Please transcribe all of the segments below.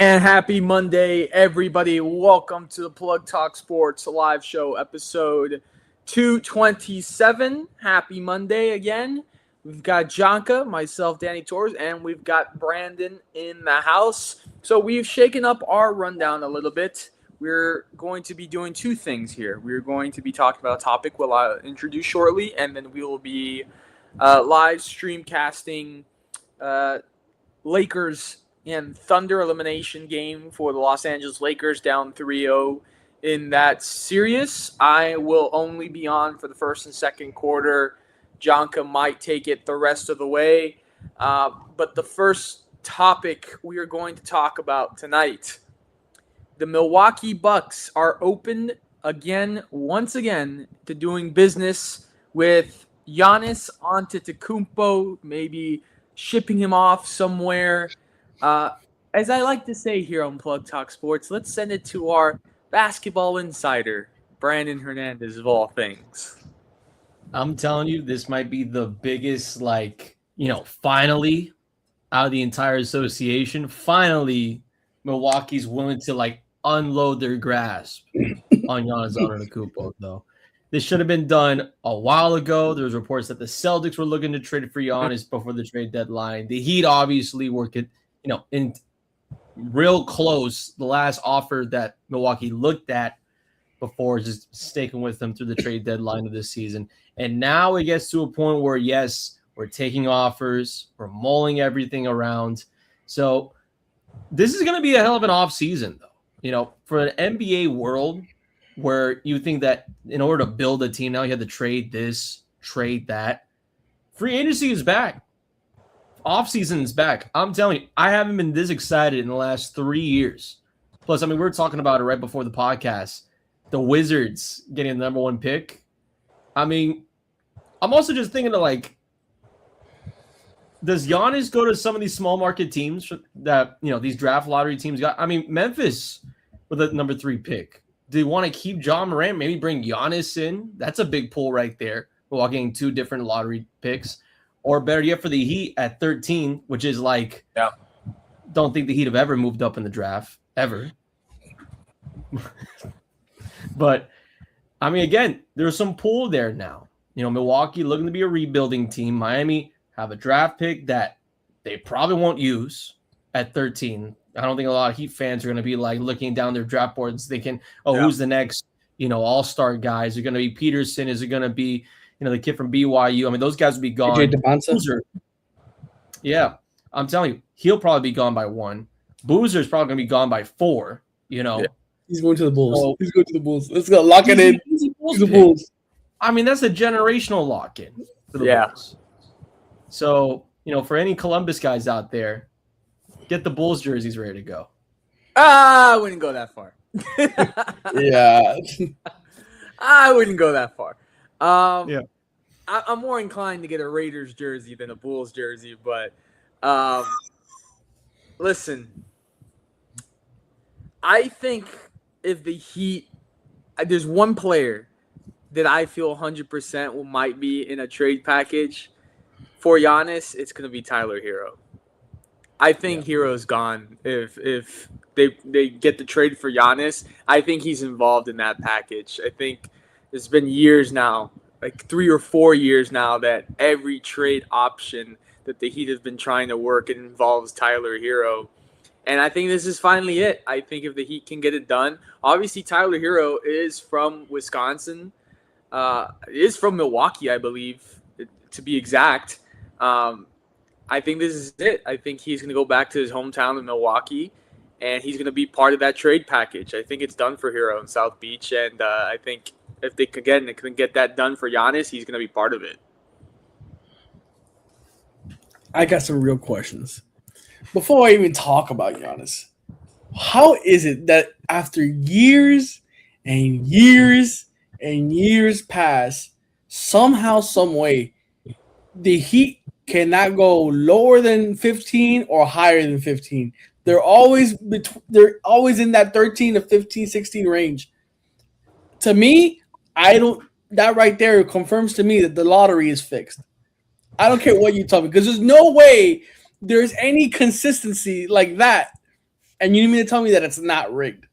And happy Monday, everybody. Welcome to the Plug Talk Sports live show, episode 227. Happy Monday again. We've got Jonka, myself, Danny Torres, and we've got Brandon in the house. So we've shaken up our rundown a little bit. We're going to be doing two things here. We're going to be talking about a topic we'll introduce shortly, and then we will be live stream casting Lakers and Thunder elimination game for the Los Angeles Lakers down 3-0 in that series. I will only be on for the first and second quarter. Jonka might take it the rest of the way. But the first topic we are going to talk about tonight, the Milwaukee Bucks are open once again, to doing business with Giannis Antetokounmpo, maybe shipping him off somewhere. As I like to say here on Plug Talk Sports, let's send it to our basketball insider, Brandon Hernandez, of all things. I'm telling you, this might be the biggest, finally, out of the entire association. Finally, Milwaukee's willing to, unload their grasp on Giannis Antetokounmpo, though. This should have been done a while ago. There was reports that the Celtics were looking to trade for Giannis before the trade deadline. The Heat obviously were in real close. The last offer that Milwaukee looked at before just sticking with them through the trade deadline of this season. And now it gets to a point where, yes, we're taking offers. We're mulling everything around. So this is going to be a hell of an off season, though. For an NBA world where you think that in order to build a team now you have to trade this, trade that. Free agency is back. Offseason is back. I'm telling you, I haven't been this excited in the last 3 years. Plus, we were talking about it right before the podcast. The Wizards getting the number one pick. I'm also just thinking of does Giannis go to some of these small market teams that, these draft lottery teams got? Memphis with a number 3 pick. Do you want to keep John Morant? Maybe bring Giannis in? That's a big pull right there. We're getting 2 different lottery picks. Or better yet, for the Heat at 13, which is don't think the Heat have ever moved up in the draft, ever. But, again, there's some pull there now. Milwaukee looking to be a rebuilding team. Miami have a draft pick that they probably won't use at 13. I don't think a lot of Heat fans are going to be looking down their draft boards thinking, who's the next, all-star guy? Is it going to be Peterson? Is it going to be, the kid from BYU? Those guys will be gone. Boozer. Yeah, I'm telling you, he'll probably be gone by 1. Boozer's probably going to be gone by 4, Yeah. He's going to the Bulls. He's going to the Bulls. Let's go. Lock it in. The Bulls. That's a generational lock-in for the Bulls. So, for any Columbus guys out there, get the Bulls jerseys ready to go. I wouldn't go that far. Yeah. I wouldn't go that far. Yeah. I'm more inclined to get a Raiders jersey than a Bulls jersey, but listen, I think if the Heat, there's one player that I feel 100% might be in a trade package for Giannis, it's going to be Tyler Hero. I think Hero's gone. If they get the trade for Giannis, I think he's involved in that package. I think it's been years now, 3 or 4 years now, that every trade option that the Heat has been trying to work, it involves Tyler Hero. And I think this is finally it. I think if the Heat can get it done, obviously Tyler Hero is from Wisconsin, is from Milwaukee, I believe, to be exact. I think this is it. I think he's going to go back to his hometown in Milwaukee, and he's going to be part of that trade package. I think it's done for Hero in South Beach, and I think if they can get that done for Giannis, he's going to be part of it. I got some real questions. Before I even talk about Giannis, how is it that after years and years and years pass, somehow, some way, the Heat cannot go lower than 15 or higher than 15? They're always in that 13 to 15, 16 range. To me, that right there confirms to me that the lottery is fixed. I don't care what you tell me, because there's no way there's any consistency like that And you need me to tell me that it's not rigged.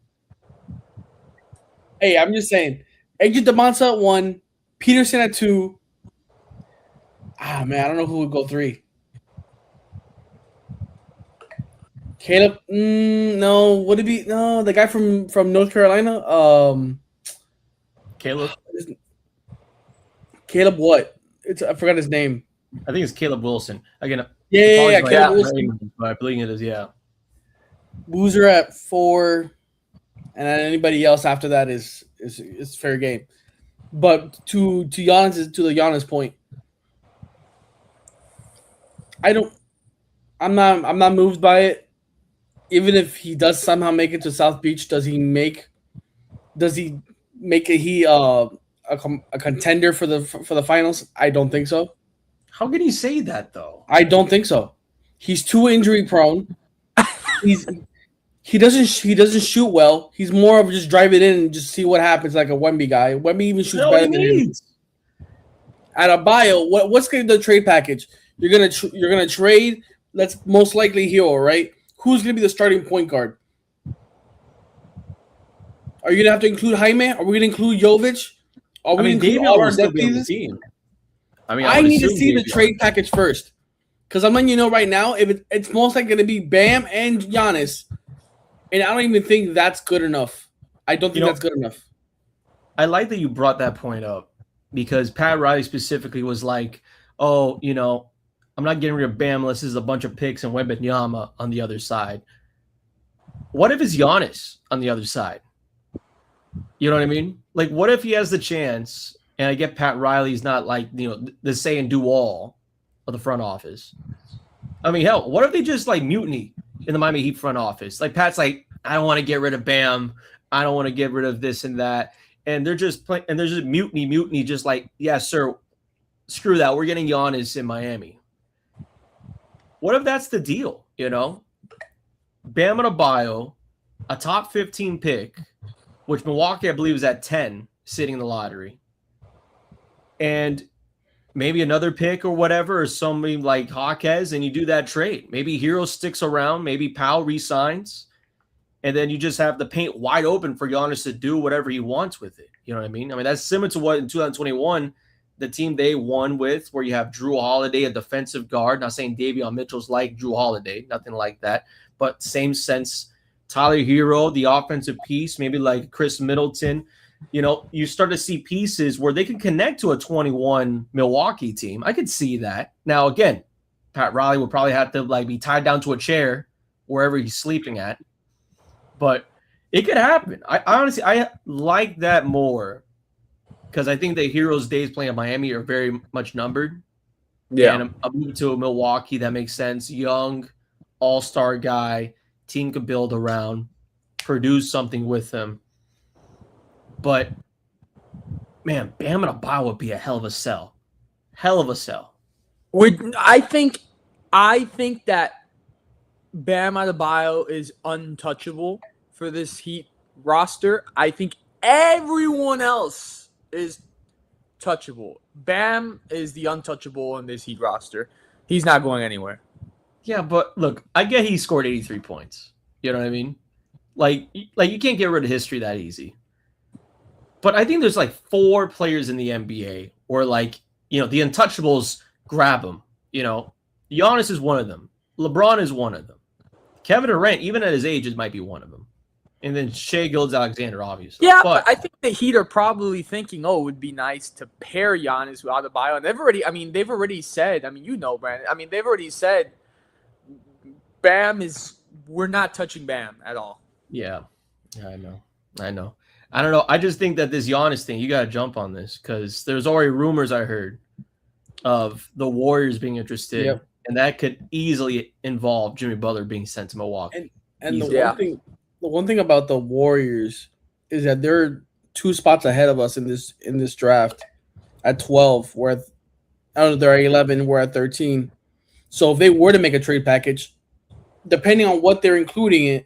Hey, I'm just saying. AJ DeMonta at 1, Peterson at 2. Man, I don't know who would go 3. Caleb, no. Would it be no? The guy from North Carolina, Caleb. Caleb what? I forgot his name. I think it's Caleb Wilson. Again, Yeah, apologize Caleb for Wilson. but I believe it is. Yeah. Boozer at 4, and then anybody else after that is fair game. But to the Giannis point, I'm not moved by it. Even if he does somehow make it to South Beach, does he make a contender for the finals? I don't think so. How can you say that though? I don't think so. He's too injury prone. He doesn't shoot well. He's more of just drive it in and just see what happens, like a Wemby guy. Wemby even shoots better than him. At a bio, what's going to be the trade package? You're gonna trade. That's most likely Hero, right? Who's going to be the starting point guard? Are you going to have to include Jaime? Are we going to include Jovic? Are we going to include all our depth pieces? I need to see the trade package first. Because I'm letting you know right now, if it's most likely going to be Bam and Giannis. And I don't even think that's good enough. I don't think that's good enough. I like that you brought that point up because Pat Riley specifically was like, oh, I'm not getting rid of Bam unless there's a bunch of picks and Wembanyama on the other side. What if it's Giannis on the other side? You know what I mean? Like, what if he has the chance, and I get Pat Riley's not like, the say and do all of the front office. I mean, hell, what if they just like mutiny in the Miami Heat front office? Like Pat's like, I don't want to get rid of Bam. I don't want to get rid of this and that. And they're just playing, and there's just mutiny, just like, yeah, sir, screw that. We're getting Giannis in Miami. What if that's the deal? Bam Adebayo, a top 15 pick, which Milwaukee, I believe, is at 10, sitting in the lottery. And maybe another pick or whatever, or somebody like Hawkes, and you do that trade. Maybe Hero sticks around, maybe Powell resigns, and then you just have the paint wide open for Giannis to do whatever he wants with it. You know what I mean? I mean, that's similar to what in 2021, the team they won with, where you have Drew Holiday, a defensive guard. Not saying Davion Mitchell's like Drew Holiday, nothing like that, but same sense. Tyler Hero, the offensive piece, maybe like Chris Middleton. You start to see pieces where they can connect to a 21 Milwaukee team. I could see that. Now, again, Pat Riley would probably have to be tied down to a chair wherever he's sleeping at. But it could happen. I honestly like that more because I think the Heroes' days playing at Miami are very much numbered. Yeah. And a move to Milwaukee, that makes sense. Young, all-star guy, team could build around, produce something with him. But, man, Bam Adebayo would be a hell of a sell. Hell of a sell. I think that Bam Adebayo is untouchable for this Heat roster. I think everyone else is touchable. Bam is the untouchable on this Heat roster. He's not going anywhere. Yeah, but look, I get he scored 83 points. You know what I mean? Like you can't get rid of history that easy. But I think there's 4 players in the NBA where the untouchables grab them. Giannis is one of them. LeBron is one of them. Kevin Durant, even at his age, might be one of them. And then Shai Gilgeous-Alexander, obviously. Yeah, but I think the Heat are probably thinking, it would be nice to pair Giannis with Adebayo. And they've already said, Brandon. They've already said we're not touching Bam at all. Yeah, I know. I don't know. I just think that this Giannis thing, you got to jump on this because there's already rumors I heard of the Warriors being interested. Yep. And that could easily involve Jimmy Butler being sent to Milwaukee. And the one thing about the Warriors is that they're 2 spots ahead of us in this draft at 12. They're at 11. We're at 13. So if they were to make a trade package, depending on what they're including in,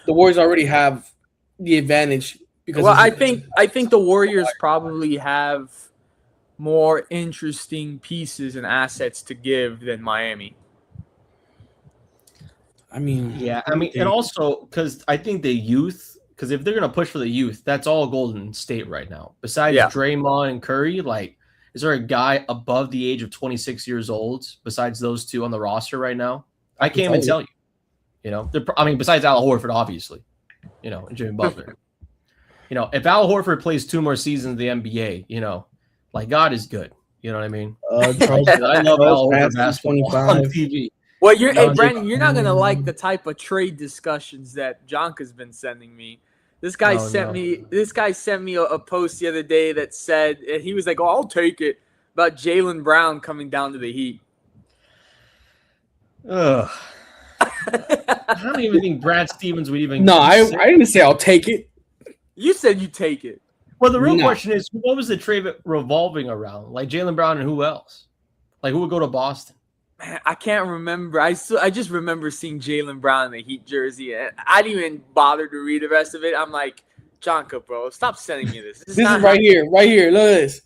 the Warriors already have the advantage. Because I think the Warriors probably have more interesting pieces and assets to give than Miami. I mean, Yeah, I mean, and also because I think the youth, because if they're gonna push for the youth, that's all Golden State right now. Besides Draymond and Curry, like, is there a guy above the age of 26 years old besides those two on the roster right now? I can't even tell you. You know, I mean, besides Al Horford, obviously, you know, and Jimmy Butler. You know, if Al Horford plays 2 more seasons in the NBA, you know, like, God is good. You know what I mean? I love Al Horford basketball on TV. Well, Brandon, you're not gonna like the type of trade discussions that Jonka's been sending me. This guy sent me a post the other day that said, and he was like, "Oh, I'll take it," about Jaylen Brown coming down to the Heat. Ugh. I don't even think Brad Stevens would even. No, I didn't say I'll take it. You said you take it. Well, the real question is, what was the trade revolving around? Like Jaylen Brown and who else? Like, who would go to Boston? Man, I can't remember. I just remember seeing Jaylen Brown in the Heat jersey, and I didn't even bother to read the rest of it. I'm like, Jonka, bro, stop sending me this. This is right here. Look at this.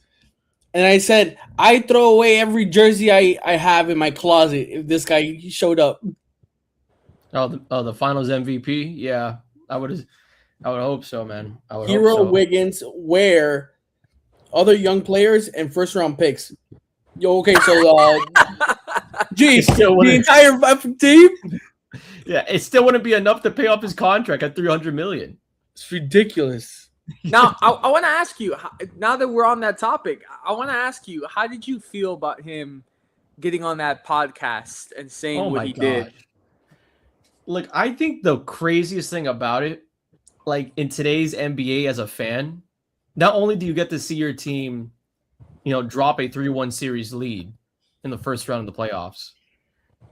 And I said, I throw away every jersey I have in my closet if this guy showed up. Oh, the Finals MVP? Yeah, I would hope so, man. I would Hero, hope so. Wiggins, Ware, other young players, and first-round picks. Yo, okay, so geez, the entire team. Yeah, it still wouldn't be enough to pay off his contract at $300 million. It's ridiculous. Now, I want to ask you. Now that we're on that topic, I want to ask you: how did you feel about him getting on that podcast and saying what he did? Look, I think the craziest thing about it, like in today's NBA, as a fan, not only do you get to see your team, you know, drop a 3-1 series lead in the first round of the playoffs,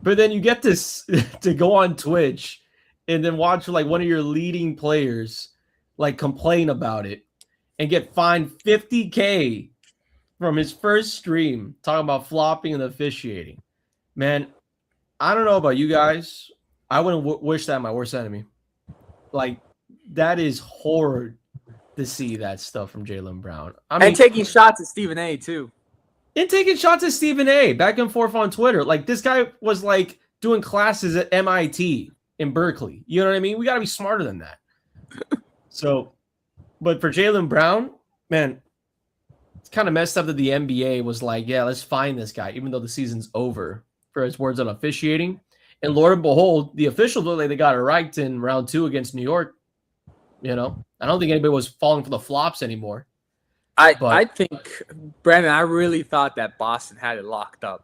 but then you get to go on Twitch and then watch like one of your leading players like complain about it and get fined $50K from his first stream talking about flopping and officiating. Man, I don't know about you guys. I wouldn't wish that on my worst enemy. Like, that is horrid to see that stuff from Jaylen Brown. I mean, and taking shots at Stephen A. too. And taking shots at Stephen A. back and forth on Twitter. Like, this guy was like doing classes at MIT in Berkeley. You know what I mean? We got to be smarter than that. So, but for Jaylen Brown, man, it's kind of messed up that the NBA was like, yeah, let's find this guy, even though the season's over, for his words on officiating. And Lord and behold, the officials look like they got it right in round 2 against New York. You know, I don't think anybody was falling for the flops anymore. I think, Brandon, I really thought that Boston had it locked up.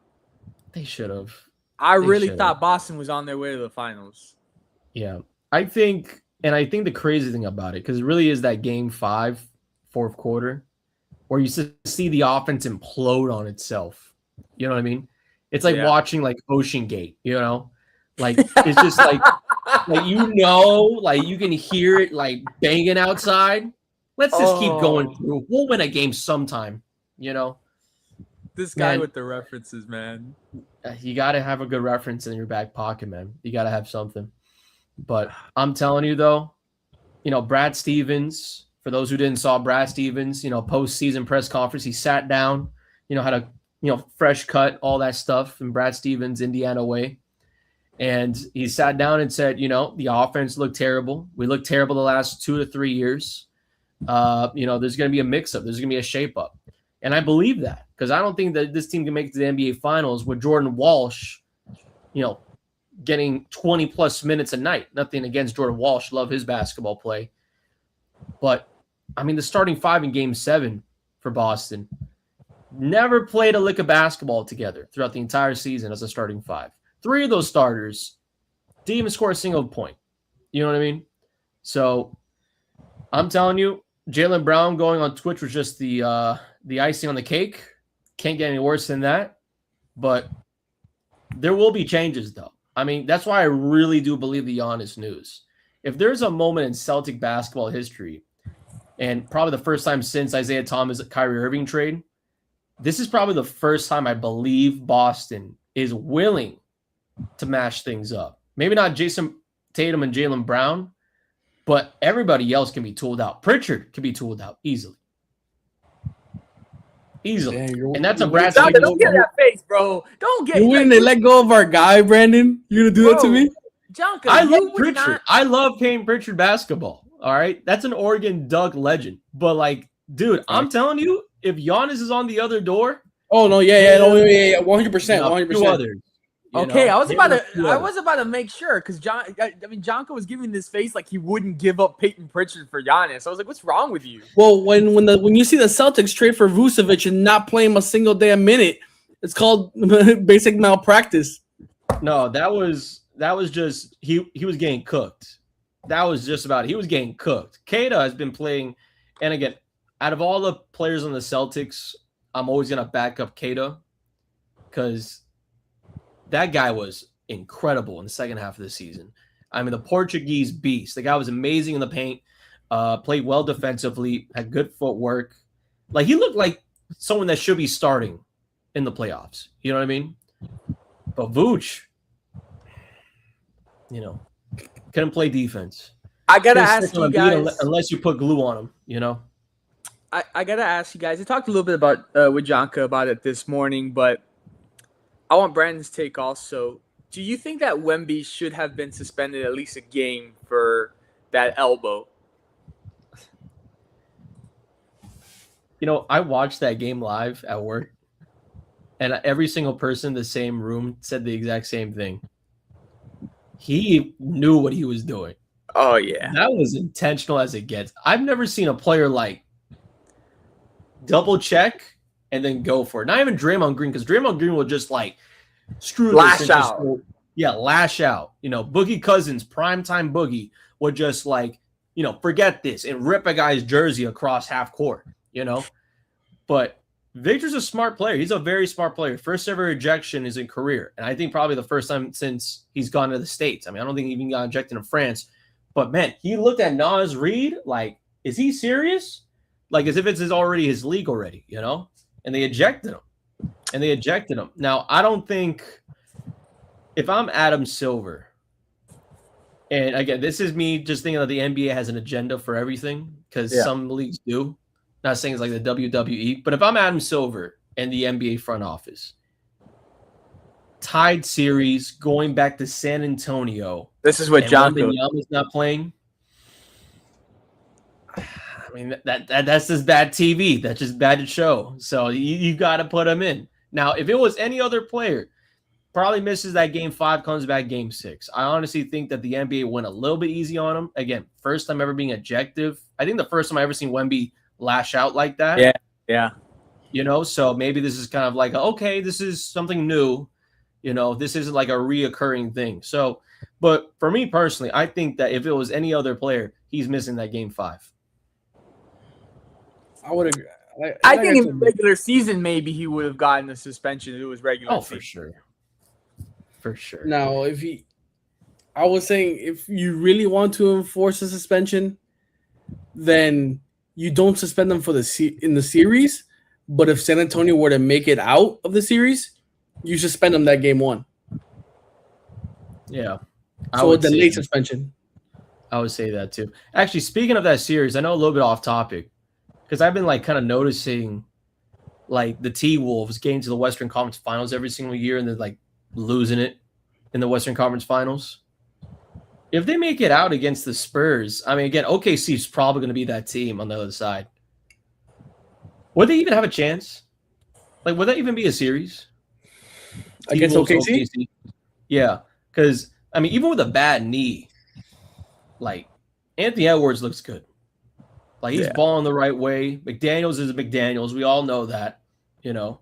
They should have. I really thought Boston was on their way to the finals. Yeah, I think the crazy thing about it, because it really is that game 5, fourth quarter, where you see the offense implode on itself. You know what I mean? It's like watching like Ocean Gate, you know? Like, it's just like you know, like you can hear it like banging outside. Let's just keep going through. We'll win a game sometime, you know? This guy with the references, man. You got to have a good reference in your back pocket, man. You got to have something. But I'm telling you, though, you know, Brad Stevens, for those who didn't saw Brad Stevens, you know, post-season press conference, he sat down, you know, had a, you know, fresh cut, all that stuff in Brad Stevens, Indiana way. And he sat down and said, you know, the offense looked terrible. We looked terrible the last 2 to 3 years. You know, there's going to be a mix-up. There's going to be a shape-up. And I believe that, because I don't think that this team can make it to the NBA Finals with Jordan Walsh, you know, getting 20-plus minutes a night. Nothing against Jordan Walsh. Love his basketball play. But, I mean, the starting 5 in Game 7 for Boston never played a lick of basketball together throughout the entire season as a starting 5. 3 of those starters didn't even score a single point. You know what I mean? So, I'm telling you, Jaylen Brown going on Twitch was just the icing on the cake. Can't get any worse than that. But there will be changes, though. I mean, that's why I really do believe the Giannis news. If there's a moment in Celtic basketball history, and probably the first time since Isaiah Thomas Kyrie Irving trade, this is probably the first time I believe Boston is willing to mash things up. Maybe not Jason Tatum and Jaylen Brown, but everybody else can be tooled out. Pritchard can be tooled out easily. Damn, and that's a Brad Stevens. Don't get that face, bro. Don't get. You wouldn't let go of our guy, Brandon? You gonna do that to me? Jonka, I you love would Pritchard. not. I love Payne Pritchard basketball. All right, that's an Oregon Duck legend. But like, dude, I'm telling you, if Giannis is on the other door, Oh no, yeah, 100%, you know, a few 100%. others. You Okay, know, I was him about and to. a few I others. was about to make sure because Jonka was giving this face like he wouldn't give up Peyton Pritchard for Giannis. I was like, "What's wrong with you?" Well, when you see the Celtics trade for Vucevic and not play him a single damn minute, it's called basic malpractice. No, that was just he was getting cooked. That was just about it. He was getting cooked. Keita has been playing, and again, out of all the players on the Celtics, I'm always gonna back up Keita because that guy was incredible in the second half of the season. I mean, the Portuguese beast. The guy was amazing in the paint, played well defensively, had good footwork. Like, he looked like someone that should be starting in the playoffs. You know what I mean? But Vooch, you know, couldn't play defense. I gotta Couldn't ask stick on you a beat guys. unless you put glue on him, you know? I gotta ask you guys. I talked a little bit about with Jonka about it this morning, but I want Brandon's take also. Do you think that Wemby should have been suspended at least a game for that elbow? You know, I watched that game live at work, and every single person in the same room said the exact same thing. He knew what he was doing. Oh yeah, That was intentional as it gets. I've never seen a player like double check and then go for it. Not even Draymond Green, because Draymond Green will just like screw Lash this and just out. lash out. You know, Boogie Cousins, primetime Boogie, would just like, you know, forget this and rip a guy's jersey across half court, you know. But Victor's a smart player. He's a very smart player. First ever ejection is in career. And I think probably the first time since he's gone to the States. I mean, I don't think he even got ejected in France. But man, he looked at Nas Reed like, is he serious? Like as if it's already his league already, you know? And they ejected him. Now, I don't think if I'm Adam Silver, and again, this is me just thinking that the NBA has an agenda for everything because some leagues do. Not saying it's like the WWE, but if I'm Adam Silver and the NBA front office, tied series going back to San Antonio. this is what Jonka. Wembanyama's not playing. I mean, that's just bad TV. That's just bad to show. So you got to put him in. Now, if it was any other player, probably misses that game 5, comes back game 6. I honestly think that the NBA went a little bit easy on him. Again, first time ever being ejective. I think the first time I ever seen Wemby lash out like that. Yeah. You know, so maybe this is kind of like, okay, this is something new. You know, this isn't like a reoccurring thing. So, but for me personally, I think that if it was any other player, he's missing that game 5. I would agree. I think in the regular season, maybe he would have gotten a suspension if it was regular season. For sure. For sure. Now, I was saying, if you really want to enforce a suspension, then you don't suspend them for in the series. But if San Antonio were to make it out of the series, you suspend them that game 1. Yeah. So a delayed suspension. I would say that too. Actually, speaking of that series, I know a little bit off topic because I've been like kind of noticing like the T-Wolves getting to the Western Conference Finals every single year and then like losing it in the Western Conference Finals. If they make it out against the Spurs, I mean, again, OKC is probably going to be that team on the other side. Would they even have a chance? Like, would that even be a series? Against OKC? Yeah, because, I mean, even with a bad knee, like, Anthony Edwards looks good. Like, he's balling the right way. McDaniels is McDaniels. We all know that, you know.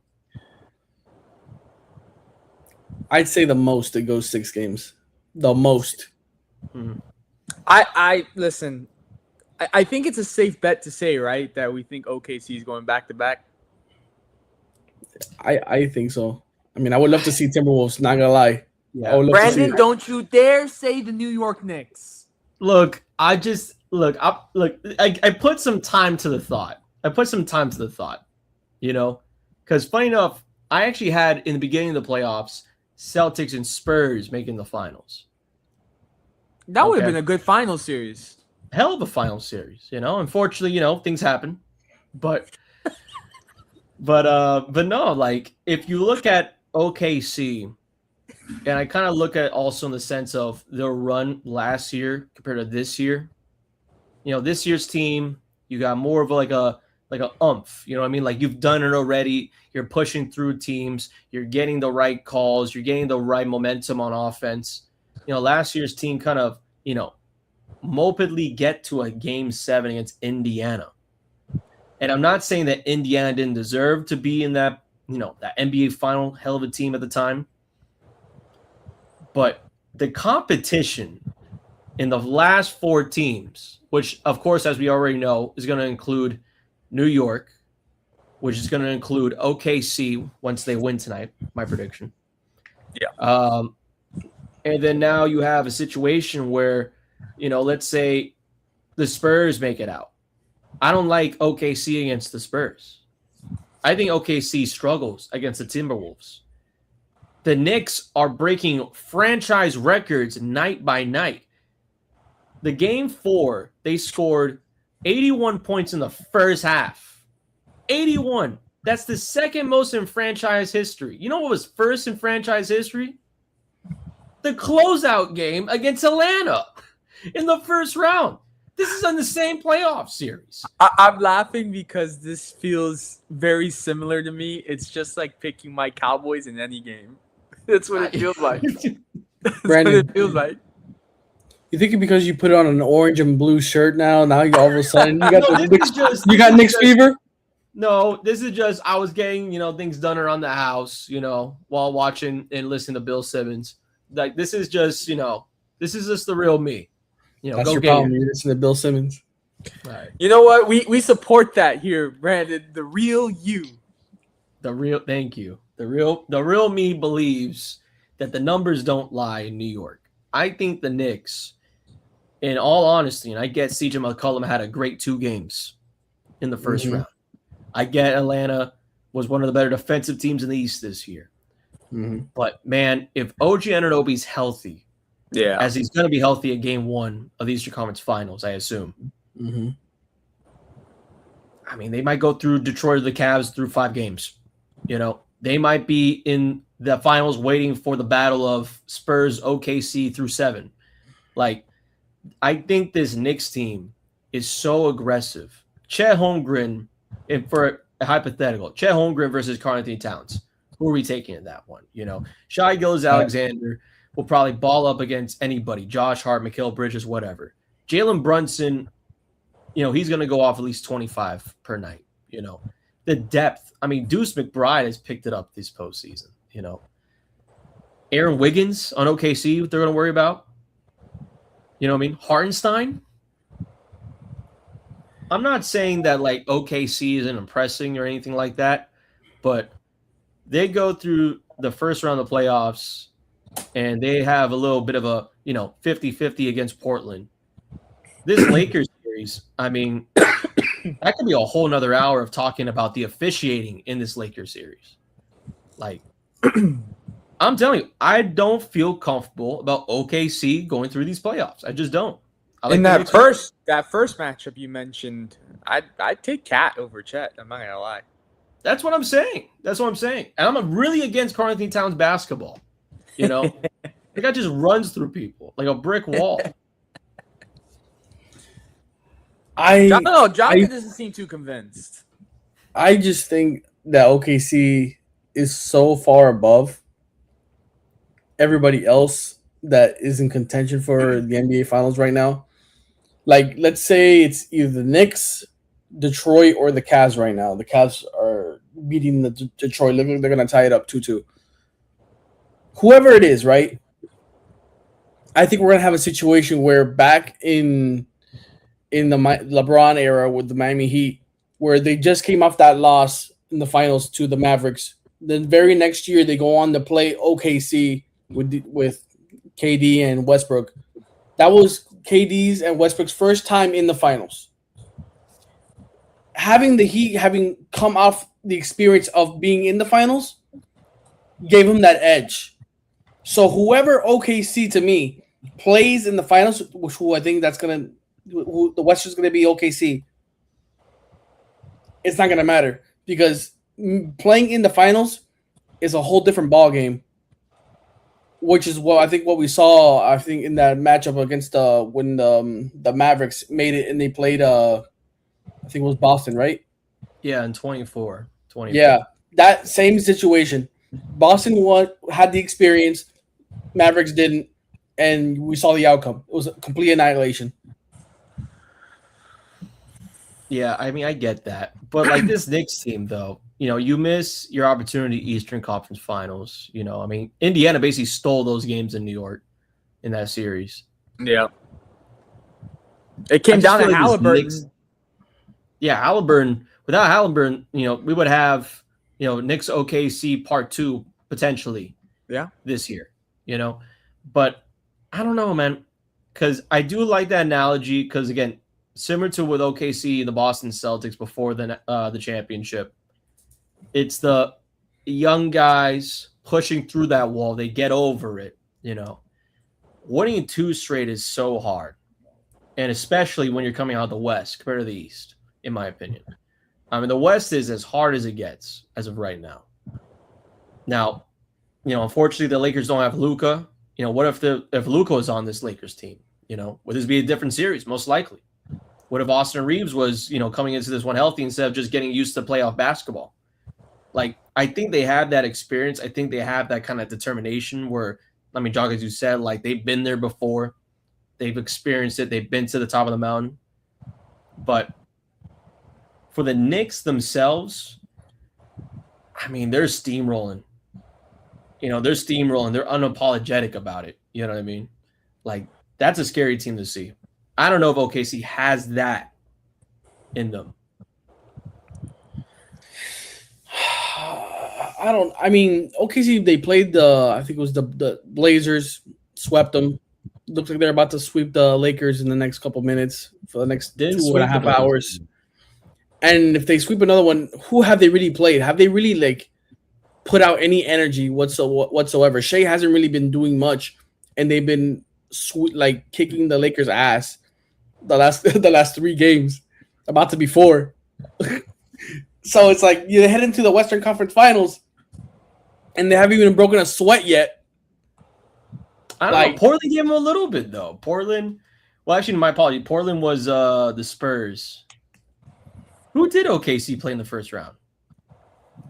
I'd say the most it goes 6 games. The most. Mm-hmm. I listen. I think it's a safe bet to say, right, that we think OKC is going back to back. I think so. I mean, I would love to see Timberwolves. Not gonna lie. Yeah. Brandon, don't you dare say the New York Knicks. Look, I put some time to the thought. You know, because funny enough, I actually had in the beginning of the playoffs Celtics and Spurs making the finals. That would have been a good final series. Hell of a final series, you know. Unfortunately, you know, things happen. But no, like if you look at OKC And I kind of look at also in the sense of their run last year compared to this year. This year's team, you got more of like a umph. You know what I mean? Like you've done it already. You're pushing through teams. You're getting the right calls. You're getting the right momentum on offense. Last year's team kind of mopedly get to a game 7 against Indiana. And I'm not saying that Indiana didn't deserve to be in that that NBA final, hell of a team at the time. But the competition in the last 4 teams, which, of course, as we already know, is going to include New York, which is going to include OKC once they win tonight, my prediction. Yeah. And then now you have a situation where, let's say the Spurs make it out. I don't like OKC against the Spurs. I think OKC struggles against the Timberwolves. The Knicks are breaking franchise records night by night. The game 4, they scored 81 points in the first half. 81. That's the second most in franchise history. You know what was first in franchise history? The closeout game against Atlanta in the first round. This is on the same playoff series. I'm laughing because this feels very similar to me. It's just like picking my Cowboys in any game. That's what it feels like. That's Brandon, what it feels like. You think because you put on an orange and blue shirt now you all of a sudden you got you got Knicks fever? No, this is just I was getting things done around the house while watching and listening to Bill Simmons. Like this is just this is just the real me. That's your problem. You listen to Bill Simmons. Right. You know what? We support that here, Brandon. The real you. Thank you. The real me believes that the numbers don't lie in New York. I think the Knicks, in all honesty, and I get CJ McCollum had a great 2 games in the first round. I get Atlanta was one of the better defensive teams in the East this year. Mm-hmm. But, man, if OG Anunoby's healthy, yeah, as he's going to be healthy at game 1 of the Eastern Conference Finals, I assume. Mm-hmm. I mean, they might go through Detroit or the Cavs through 5 games. They might be in the finals waiting for the battle of Spurs OKC through 7. Like, I think this Knicks team is so aggressive. Chet Holmgren, and for a hypothetical, Chet Holmgren versus Karl-Anthony Towns. Who are we taking in that one? Shai Gilgeous-Alexander will probably ball up against anybody. Josh Hart, Mikal Bridges, whatever. Jalen Brunson, he's going to go off at least 25 per night. The depth. I mean, Deuce McBride has picked it up this postseason. Aaron Wiggins on OKC, what they're going to worry about. You know what I mean? Hartenstein. I'm not saying that like OKC isn't impressing or anything like that, but they go through the first round of the playoffs and they have a little bit of a 50-50 against Portland. This Lakers series, I mean, that could be a whole nother hour of talking about the officiating in this Lakers series. Like, I'm telling you, I don't feel comfortable about OKC going through these playoffs. I just don't. In that first matchup you mentioned, I'd take Cat over Chet. I'm not gonna lie. That's what I'm saying. And I'm really against Karl-Anthony Towns basketball. The guy just runs through people like a brick wall. Jonathan doesn't seem too convinced. I just think that OKC is so far above everybody else that is in contention for the NBA Finals right now. Like, let's say it's either the Knicks, Detroit, or the Cavs right now. The Cavs are beating the Detroit. They're going to tie it up 2-2. Whoever it is, right? I think we're going to have a situation where back in the LeBron era with the Miami Heat, where they just came off that loss in the finals to the Mavericks. The very next year, they go on to play OKC with KD and Westbrook. That was KD's and Westbrook's first time in the finals. Having the Heat, having come off the experience of being in the finals, gave him that edge. So whoever OKC to me plays in the finals, who I think who the West is going to be OKC, it's not going to matter because playing in the finals is a whole different ball game which is what I think what we saw. I think in that matchup against when the Mavericks made it and they played I think it was Boston, right? Yeah, in 24. Yeah, that same situation. Boston had the experience, Mavericks didn't, and we saw the outcome. It was a complete annihilation. Yeah, I mean, I get that. But like this Knicks team, though, you miss your opportunity Eastern Conference Finals. I mean, Indiana basically stole those games in New York in that series. Yeah. It came down to Halliburton. Halliburton. Without Halliburton, we would have, Knicks OKC Part 2 potentially this year, But I don't know, man, because I do like that analogy because, again, similar to with OKC and the Boston Celtics before the championship, it's the young guys pushing through that wall. They get over it, Winning 2 straight is so hard, and especially when you're coming out of the West compared to the East, in my opinion. I mean, the West is as hard as it gets as of right now. Now, unfortunately, the Lakers don't have Luka. What if Luka was on this Lakers team? Would this be a different series? Most likely. What if Austin Reeves was, coming into this one healthy instead of just getting used to playoff basketball? Like, I think they have that experience. I think they have that kind of determination where, I mean, Jog, as you said, like they've been there before. They've experienced it. They've been to the top of the mountain. But for the Knicks themselves, I mean, they're steamrolling. They're steamrolling. They're unapologetic about it. You know what I mean? Like, that's a scary team to see. I don't know if OKC has that in them. I mean, OKC, they played I think it was the Blazers, swept them. Looks like they're about to sweep the Lakers in the next couple minutes for the next 2.5 hours. And if they sweep another one, who have they really played? Have they really like put out any energy whatsoever? Shea hasn't really been doing much, and they've been kicking the Lakers' ass the last 3 games, about to be 4. So it's like you head into the Western Conference Finals, and they haven't even broken a sweat yet. I don't know. Portland gave them a little bit though. Portland, well, actually, my apology. Portland was the Spurs. Who did OKC play in the first round?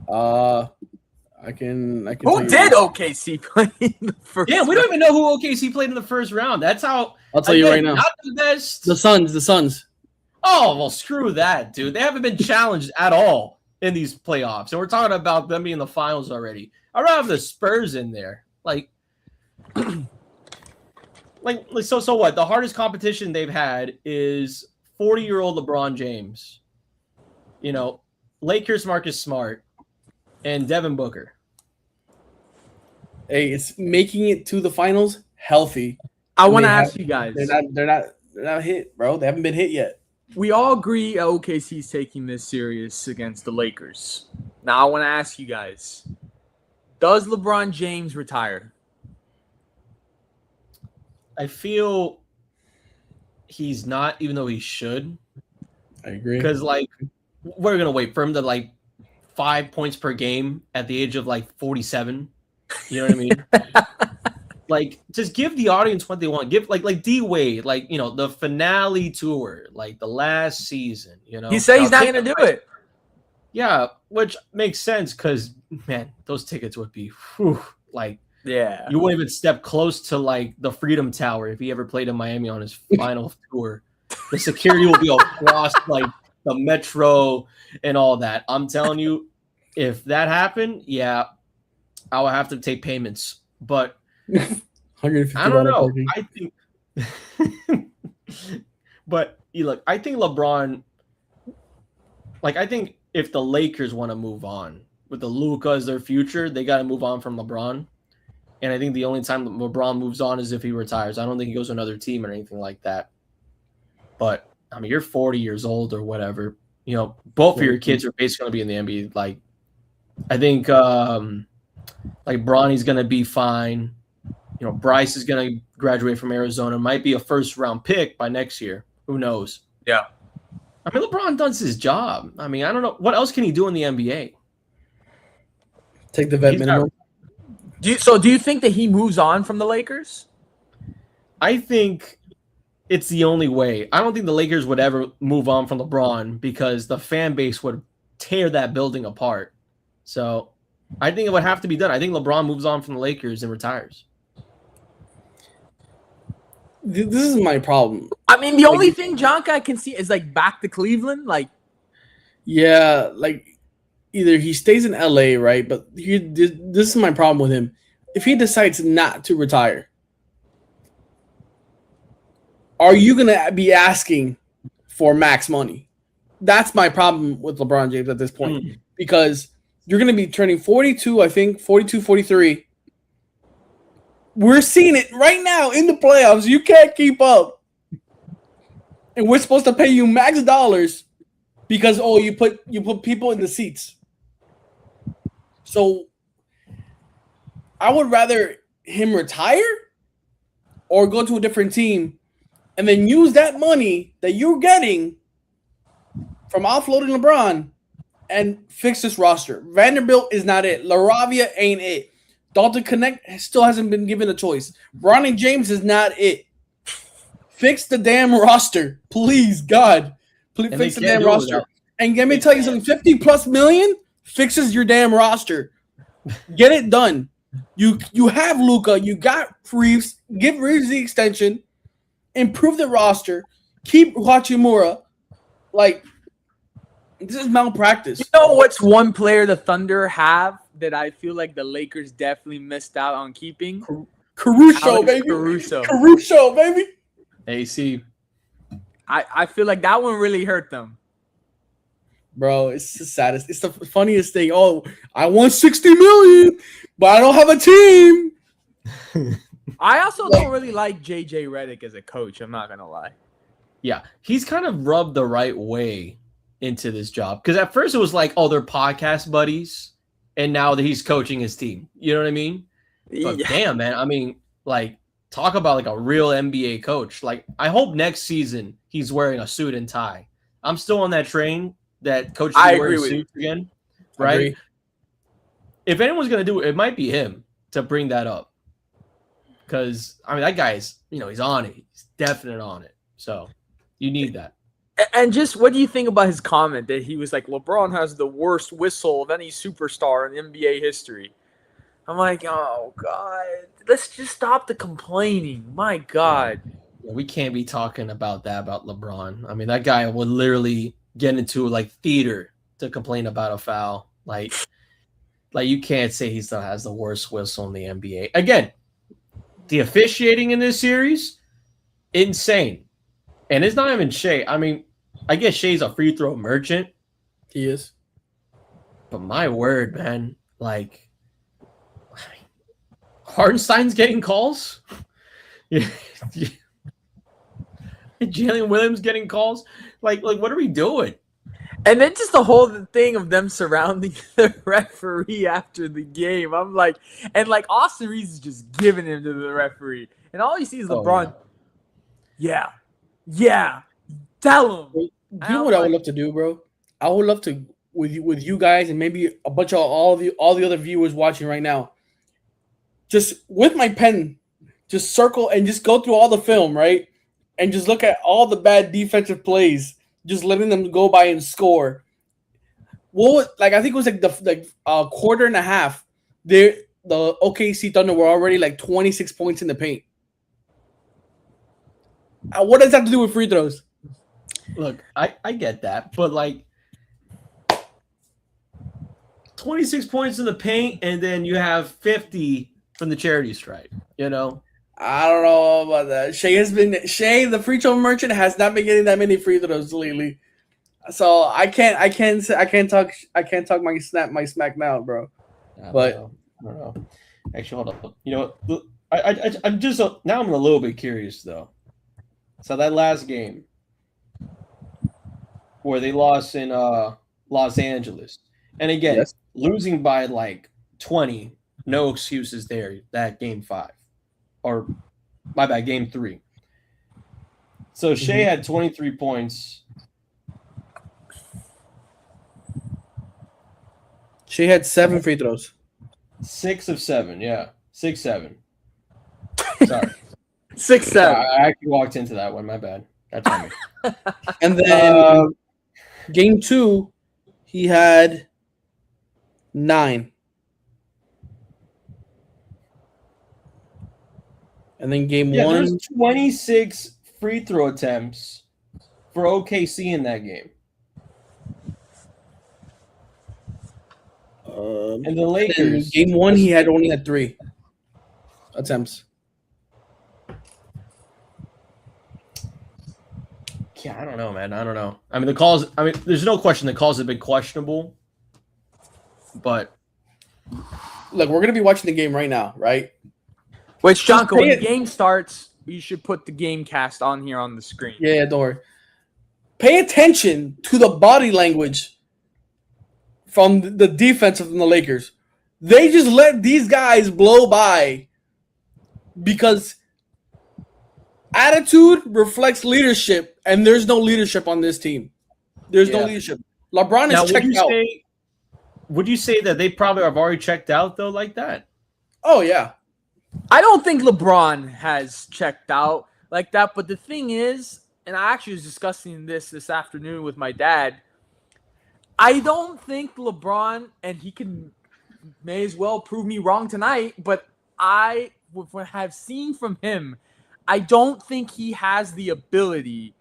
I can. Who did OKC play in the first? Yeah, we don't even know who OKC played in the first round. That's how. I'll tell you right now. Not the best. The Suns. Oh well, screw that, dude. They haven't been challenged at all in these playoffs, and we're talking about them being in the finals already. I'd rather have the Spurs in there, So what? The hardest competition they've had is 40-year-old LeBron James. Lakers Marcus Smart and Devin Booker. Hey, it's making it to the finals healthy. I want to ask you guys. They're not hit, bro. They haven't been hit yet. We all agree OKC's taking this serious against the Lakers. Now I want to ask you guys. Does LeBron James retire? I feel he's not, even though he should. I agree. Because, we're going to wait for him to, 5 points per game at the age of, 47. You know what I mean? Just give the audience what they want. Give, like D-Wade, the finale tour, the last season, He said he's not going to do it. Yeah, which makes sense because, man, those tickets would be, yeah. You wouldn't even step close to the Freedom Tower if he ever played in Miami on his final tour. The security will be across the metro and all that. I'm telling you, if that happened, yeah, I would have to take payments. But I don't know. I think, but look, I think LeBron. I think if the Lakers want to move on with the Luka as their future, they got to move on from LeBron. And I think the only time that LeBron moves on is if he retires. I don't think he goes to another team or anything like that. But, I mean, you're 40 years old or whatever. Both of your kids are basically going to be in the NBA. I think, Bronny's going to be fine. Bryce is going to graduate from Arizona. Might be a first-round pick by next year. Who knows? Yeah. I mean, LeBron does his job. I mean, I don't know. What else can he do in the NBA? Take the vet minimum. Do you think that he moves on from the Lakers? I think it's the only way. I don't think the Lakers would ever move on from LeBron because the fan base would tear that building apart. So I think it would have to be done. I think LeBron moves on from the Lakers and retires. This is my problem. I mean, the only thing Jonka I can see is like back to Cleveland. Like, Yeah, like either he stays in LA, right? But this is my problem with him. If he decides not to retire, are you going to be asking for max money? That's my problem with LeBron James at this point because you're going to be turning 42, I think, 42, 43. We're seeing it right now in the playoffs. You can't keep up. And we're supposed to pay you max dollars because, you put people in the seats. So I would rather him retire or go to a different team and then use that money that you're getting from offloading LeBron and fix this roster. Vanderbilt is not it. LaRavia ain't it. Dalton Connect still hasn't been given a choice. Ronnie James is not it. Fix the damn roster. Please, God. Please fix the damn roster. And let me tell you something, 50+ million fixes your damn roster. Get it done. You have Luka. You got Reeves. Give Reeves the extension. Improve the roster. Keep Hachimura. Like, this is malpractice. You know what's one player the Thunder have that I feel like the Lakers definitely missed out on keeping? Caruso, baby. Caruso, baby. AC. I feel like that one really hurt them. Bro, it's the saddest. It's the funniest thing. Oh, I won $60 million, but I don't have a team. I also don't really like JJ Redick as a coach. I'm not gonna lie. Yeah, he's kind of rubbed the right way into this job because at first it was like, oh, they're podcast buddies, and now that he's coaching his team. You know what I mean? But damn, man. I mean, like, talk about like a real NBA coach. Like, I hope next season he's wearing a suit and tie. I'm still on that train that coach should wear suits again, right? If anyone's gonna do it, it might be him to bring that up. Because I mean, that guy's, he's on it. He's definite on it. So you need that. And just what do you think about his comment that he was like, LeBron has the worst whistle of any superstar in NBA history? I'm like, oh, God. Let's just stop the complaining. My God. Yeah, we can't be talking about that about LeBron. I mean, that guy would literally get into like theater to complain about a foul. Like you can't say he still has the worst whistle in the NBA. Again, the officiating in this series, insane. And it's not even Shea. I mean, I guess Shea's a free throw merchant. He is. But my word, man, like, Hartenstein's getting calls. Jalen Williams getting calls. Like, what are we doing? And then just the whole thing of them surrounding the referee after the game. I'm like, and like Austin Reeves is just giving him to the referee. And all you see is LeBron. Yeah. Tell him. You know what I would love to do, bro? I would love to with you guys and maybe a bunch of all the other viewers watching right now. Just with my pen, just circle and just go through all the film, right? And just look at all the bad defensive plays, just letting them go by and score. I think it was like the quarter and a half. The OKC Thunder were already like 26 points in the paint. What does that have to do with free throws? Look, I get that, but like 26 points in the paint, and then you have 50 from the charity stripe. I don't know about that. Shea, the free throw merchant, has not been getting that many free throws lately. So I can't talk my smack now, bro. I don't know. Actually, hold up. You know what? I'm just now I'm a little bit curious though. So that last game where they lost in Los Angeles, and again losing by like 20, no excuses there. That game 5, or my bad, game 3. So Shea had 23 points. She had 7 free throws. 6 of 7, yeah. 6-7. Sorry. 6-7. I actually walked into that one. My bad. That's on me. And then game 2, he had 9. And then game Yeah, 1, there's 26 free throw attempts for OKC in that game. And the Lakers. game 1, he only had 3 attempts. Yeah, I don't know, man. I don't know. I mean, the calls. I mean, there's no question the calls have been questionable, but Look, we're gonna be watching the game right now, right? Which, Jonko, when the it- game starts, you should put the game cast on here on the screen. Yeah, don't worry. Pay attention to the body language from the defense of the Lakers. They just let these guys blow by because attitude reflects leadership, and there's no leadership on this team. There's no leadership. LeBron now is checked out. Would you say that they probably have already checked out though, like that? Oh yeah. I don't think LeBron has checked out like that. But the thing is, and I actually was discussing this afternoon with my dad, I don't think LeBron, and he may as well prove me wrong tonight, but I have seen from him, I don't think he has the ability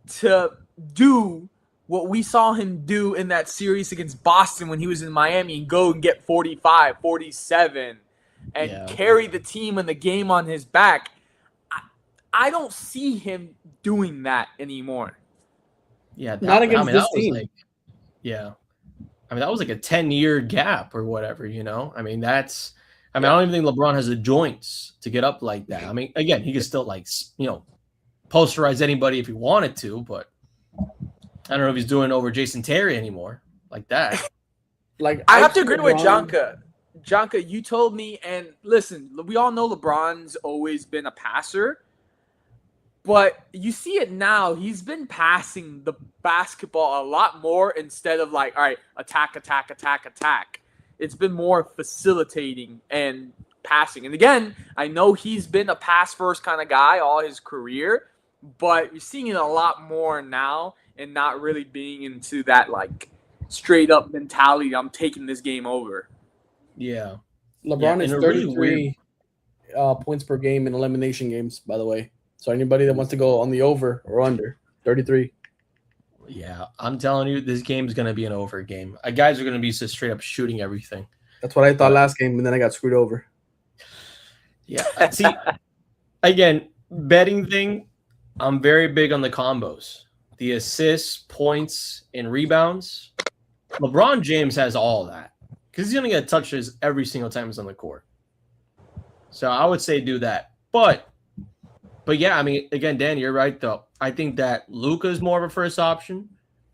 to do what we saw him do in that series against Boston when he was in Miami and go and get 45, 47 and carry the team and the game on his back. I don't see him doing that anymore. Yeah, not against this team. That was like a 10-year gap or whatever, you know? I mean, I don't even think LeBron has the joints to get up like that. I mean, again, he could still, posterize anybody if he wanted to, but I don't know if he's doing it over Jason Terry anymore like that. I have to agree with Jonka. Jonka, you told me, and listen, we all know LeBron's always been a passer, but you see it now. He's been passing the basketball a lot more instead of all right, attack. It's been more facilitating and passing. And again, I know he's been a pass-first kind of guy all his career, but you're seeing it a lot more now and not really being into that straight-up mentality, I'm taking this game over. Yeah. LeBron is 33 points per game in elimination games, by the way. So anybody that wants to go on the over or under, 33. Yeah, I'm telling you, this game is going to be an over game. Guys are going to be just straight up shooting everything. That's what I thought last game, and then I got screwed over. Yeah. See, again, betting thing, I'm very big on the combos. The assists, points, and rebounds. LeBron James has all that because he's going to get touches every single time he's on the court. So I would say do that. But yeah, I mean, again, Dan, you're right, though. I think that Luka is more of a first option.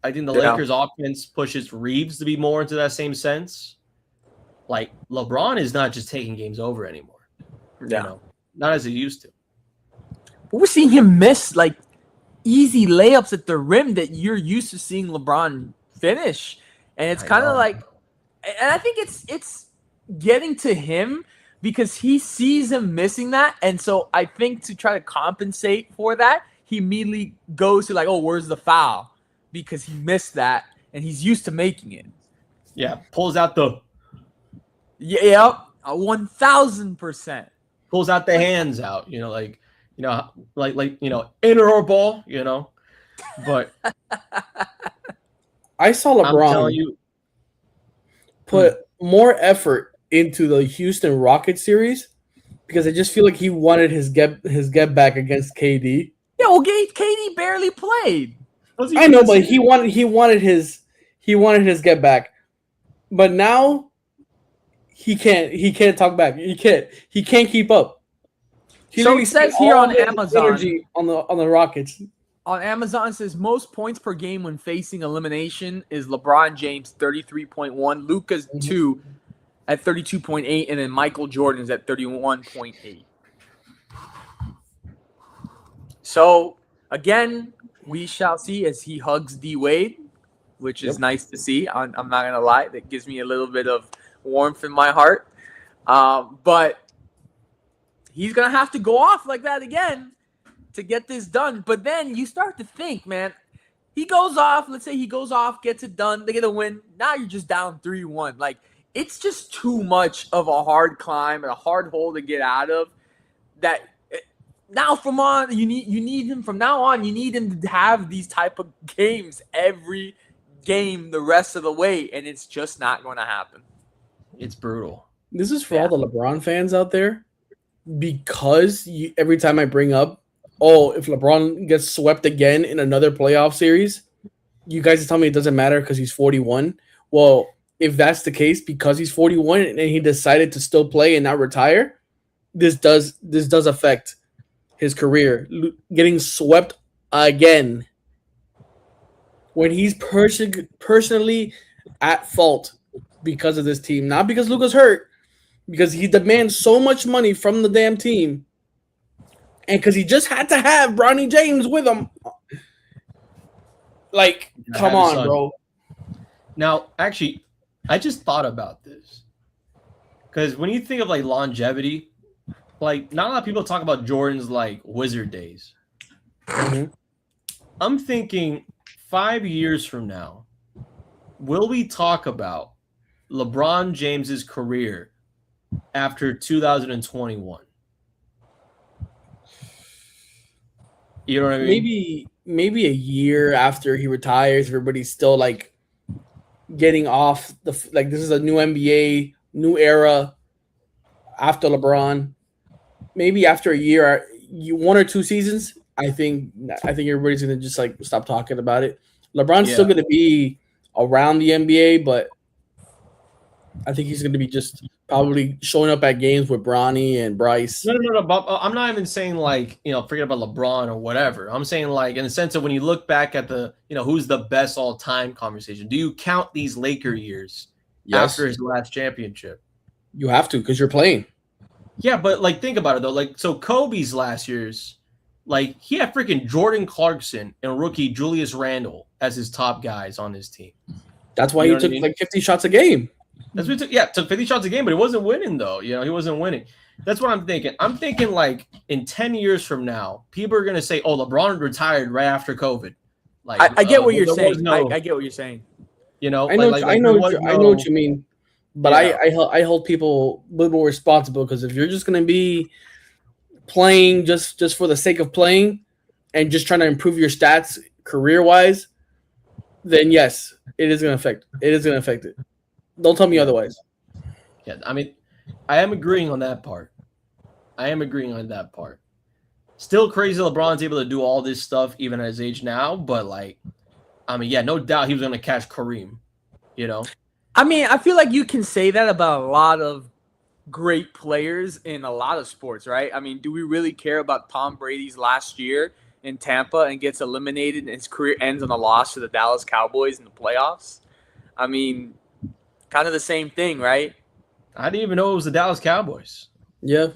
I think the Lakers offense pushes Reeves to be more into that same sense. LeBron is not just taking games over anymore. Yeah. You know, not as he used to. But we're seeing him miss easy layups at the rim that you're used to seeing LeBron finish. And it's kind of and I think it's getting to him because he sees him missing that. And so I think to try to compensate for that, he immediately goes to where's the foul? Because he missed that and he's used to making it. Yeah, pulls out the 1000%. Pulls out the hands out, inner ball, But I saw LeBron put more effort into the Houston Rockets series because I just feel like he wanted his get back against KD. Yeah, well, KD barely played. I know, but he wanted his get back. But now he can't talk back. He can't keep up. So it says here on Amazon energy on the Rockets. On Amazon, it says most points per game when facing elimination is LeBron James 33.1, Luka's 2 at 32.8, and then Michael Jordan's at 31.8. So again, we shall see as he hugs D Wade, which is nice to see. I'm not gonna lie, that gives me a little bit of warmth in my heart. But he's gonna have to go off like that again to get this done. But then you start to think, man, he goes off. Let's say he goes off, gets it done. They get a win. Now you're just down 3-1. Like, it's just too much of a hard climb and a hard hole to get out of. That now from on, you need him from now on. You need him to have these type of games every game the rest of the way, and it's just not going to happen. It's brutal. This is for all the LeBron fans out there, because every time I bring up, if LeBron gets swept again in another playoff series, you guys tell me it doesn't matter because he's 41. Well, if that's the case, because he's 41 and he decided to still play and not retire, this does affect his career. Getting swept again when he's personally at fault because of this team, not because Luka's hurt, because he demands so much money from the damn team, and because he just had to have Bronny James with him. Like, come on, bro. Now, actually, I just thought about this, because when you think of like longevity, like not a lot of people talk about Jordan's like Wizard days. Mm-hmm. I'm thinking 5 years from now, will we talk about LeBron James's career after 2021? You know what I mean? Maybe a year after he retires, everybody's still like getting off this is a new NBA, new era after LeBron. Maybe after a year, 1 or 2 seasons, I think everybody's gonna just like stop talking about it. LeBron's still gonna be around the NBA, but I think he's gonna be just probably showing up at games with Bronny and Bryce. No. But I'm not even saying like, forget about LeBron or whatever. I'm saying like in the sense of when you look back at the, who's the best all time conversation. Do you count these Laker years after his last championship? You have to, because you're playing. Yeah, but like think about it though. Like, so Kobe's last year's, like he had freaking Jordan Clarkson and rookie Julius Randle as his top guys on his team. That's why he took like 50 shots a game. That's what he took 50 shots a game, but he wasn't winning though. He wasn't winning. That's what I'm thinking. I'm thinking like in 10 years from now, people are gonna say, "Oh, LeBron retired right after COVID." Like I get what you're saying. I get what you're saying. I know what you mean. But I hold people a little more responsible, because if you're just gonna be playing just for the sake of playing and just trying to improve your stats career wise, then yes, it is gonna affect it. Don't tell me otherwise. Yeah, I mean, I am agreeing on that part. Still crazy LeBron's able to do all this stuff even at his age now, but like, I mean, yeah, no doubt he was gonna catch Kareem, I mean, I feel like you can say that about a lot of great players in a lot of sports, right? I mean, do we really care about Tom Brady's last year in Tampa and gets eliminated and his career ends on a loss to the Dallas Cowboys in the playoffs? I mean, kind of the same thing, right? I didn't even know it was the Dallas Cowboys. Yeah.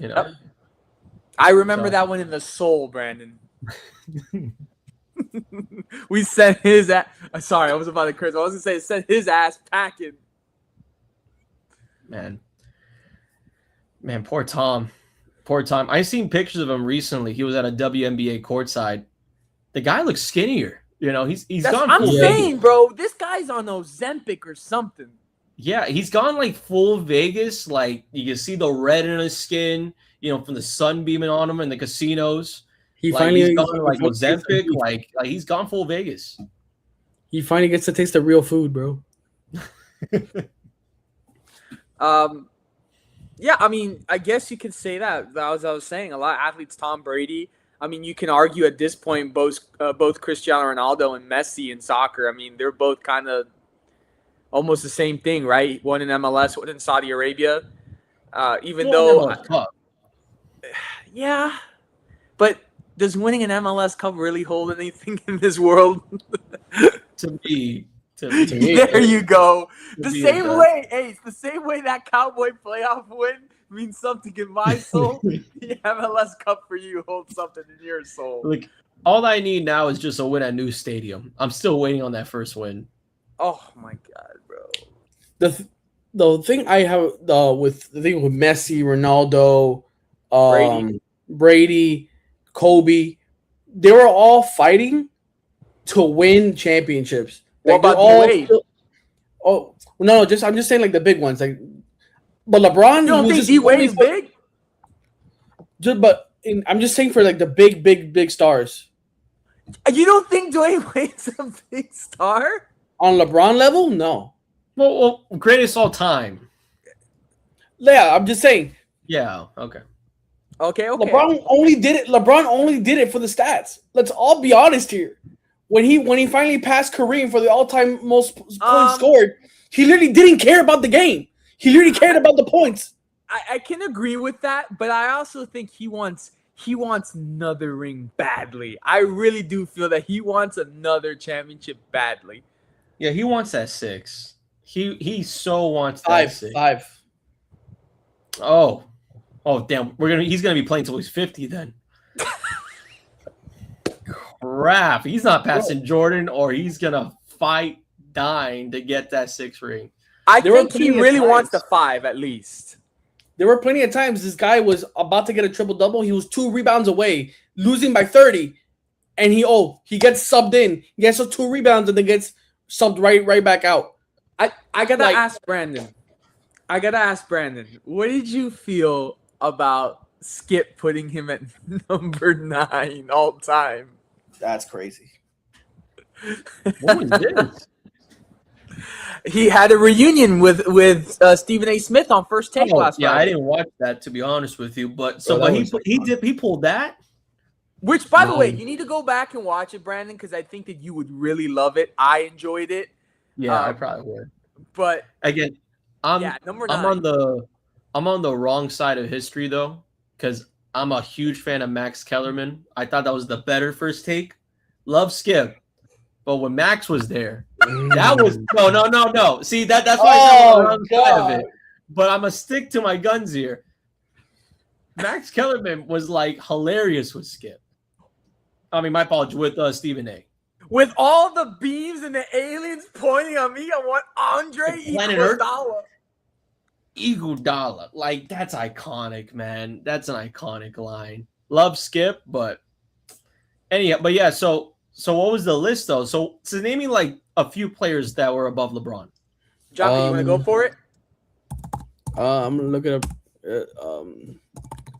I remember that one in the soul, Brandon. We sent his ass. Sorry, I was about to curse. I was going to say sent his ass packing. Man, poor Tom. I seen pictures of him recently. He was at a WNBA courtside. The guy looks skinnier. He's gone. I'm saying, bro, this guy's on Ozempic or something. Yeah, he's gone like full Vegas. Like you can see the red in his skin, from the sun beaming on him in the casinos. He's gone like Ozempic, like he's gone full Vegas. He finally gets to taste the real food, bro. Yeah, I mean, I guess you could say that. As I was saying, a lot of athletes, Tom Brady. I mean, you can argue at this point both Cristiano Ronaldo and Messi in soccer. I mean, they're both kind of almost the same thing, right? One in MLS, one in Saudi Arabia. Yeah, but does winning an MLS Cup really hold anything in this world? To me. There you go. The same way that Cowboy playoff win means something in my soul. The MLS Cup for you holds something in your soul. Like, all I need now is just a win at New Stadium. I'm still waiting on that first win. Oh my God, bro. the thing I have with the thing with Messi, Ronaldo, Brady. Brady, Kobe, they were all fighting to win championships. What Like they're about D all Wade? still, oh no, just I'm just saying like the big ones. Like but You LeBron, he don't was think just D only Wade's big? I'm just saying for like the big stars You don't think Dwayne Wade's a big star? on LeBron level. No, Well, greatest all time. yeah, I'm just saying Yeah. Okay. Okay. LeBron only did it. LeBron only did it for the stats. Let's all be honest here. When he finally passed Kareem for the all-time most points scored, he literally didn't care about the game. He literally cared about the points. I can agree with that, but I also think he wants another ring badly. I really do feel that he wants another championship badly. Yeah, he wants that 6. He so wants that 6. Five. Oh damn! He's gonna be playing till he's 50 then. Crap! He's not passing Jordan, or he's gonna fight dying to get that 6 ring. I think he really wants the 5 at least. There were plenty of times this guy was about to get a triple-double. He was 2 rebounds away, losing by 30, and he gets subbed in. He gets those 2 rebounds and then gets subbed right back out. I gotta ask Brandon. What did you feel about Skip putting him at number 9 all time? That's crazy. What was this? He had a reunion with Stephen A. Smith on First Take last night. Yeah, I didn't watch that, to be honest with you. But he pulled that. Which, by the way, you need to go back and watch it, Brandon, because I think that you would really love it. I enjoyed it. Yeah, I probably would. But again, number 9. I'm on the wrong side of history though, because I'm a huge fan of Max Kellerman. I thought that was the better First Take. Love Skip, but when Max was there, that was no. See that's why I'm on the wrong side of it. But I'm gonna stick to my guns here. Max Kellerman was like hilarious with Skip. I mean, my apologies, with Stephen A. With all the beams and the aliens pointing at me, I want Andre Iguodala. Iguodala, like that's iconic, man. That's an iconic line. Love Skip, but yeah. So what was the list though? So name me like a few players that were above LeBron. John, you want to go for it? I'm gonna look it up.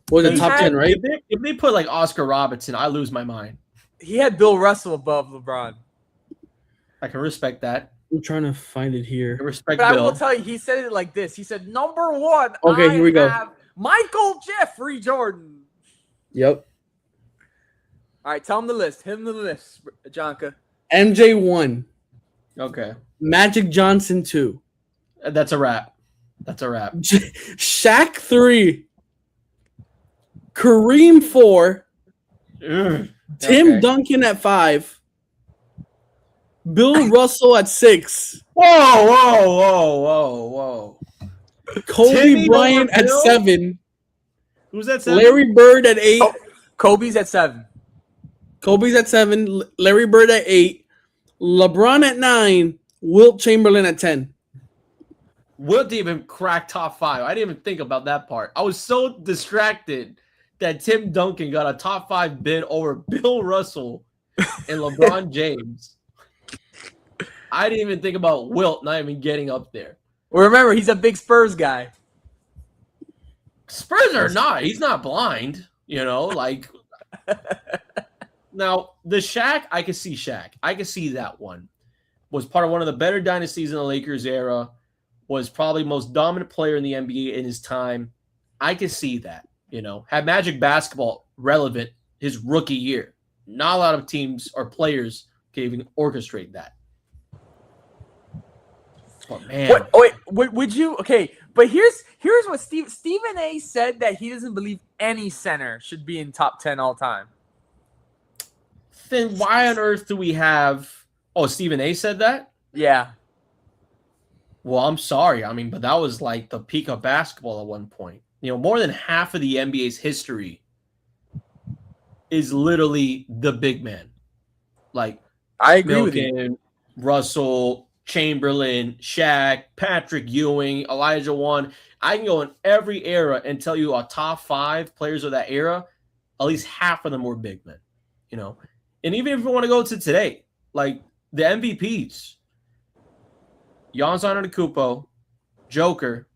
What was the top 10, right? If they put like Oscar Robertson, I lose my mind. He had Bill Russell above LeBron. I can respect that. I'm trying to find it here. Respect but Bill. I will tell you, he said it like this. He said, number 1, okay, here we go. Michael Jeffrey Jordan. Yep. All right, tell him the list. Jonka. MJ 1. Okay. Magic Johnson 2. That's a wrap. Shaq 3. Kareem 4. Tim Duncan at 5. Bill Russell at 6. Whoa. Kobe Bryant at 7. Who's that 7? Larry Bird at 8. Kobe's at 7. Larry Bird at 8. LeBron at 9. Wilt Chamberlain at 10. Wilt didn't even crack top 5. I didn't even think about that part. I was so distracted that Tim Duncan got a top 5 bid over Bill Russell and LeBron James. I didn't even think about Wilt not even getting up there. Well, remember, he's a big Spurs guy. Spurs are not. He's not blind, like. Now, the Shaq, I can see Shaq. I can see that one. Was part of one of the better dynasties in the Lakers era. Was probably most dominant player in the NBA in his time. I can see that, Had Magic basketball relevant his rookie year. Not a lot of teams or players can even orchestrate that. But man. Would you? Okay, but here's what Stephen A. said, that he doesn't believe any center should be in top 10 all time. Then why on earth do we have? Oh, Stephen A. said that? Yeah. Well, I'm sorry. I mean, but that was like the peak of basketball at one point. More than half of the NBA's history is literally the big man. Like I agree Milken, with you. Russell, Chamberlain, Shaq, Patrick Ewing, Elijah Wan. I can go in every era and tell you a top 5 players of that era, at least half of them were big men, you know. And even if we want to go to today, like the MVPs, Giannis Antetokounmpo, Joker,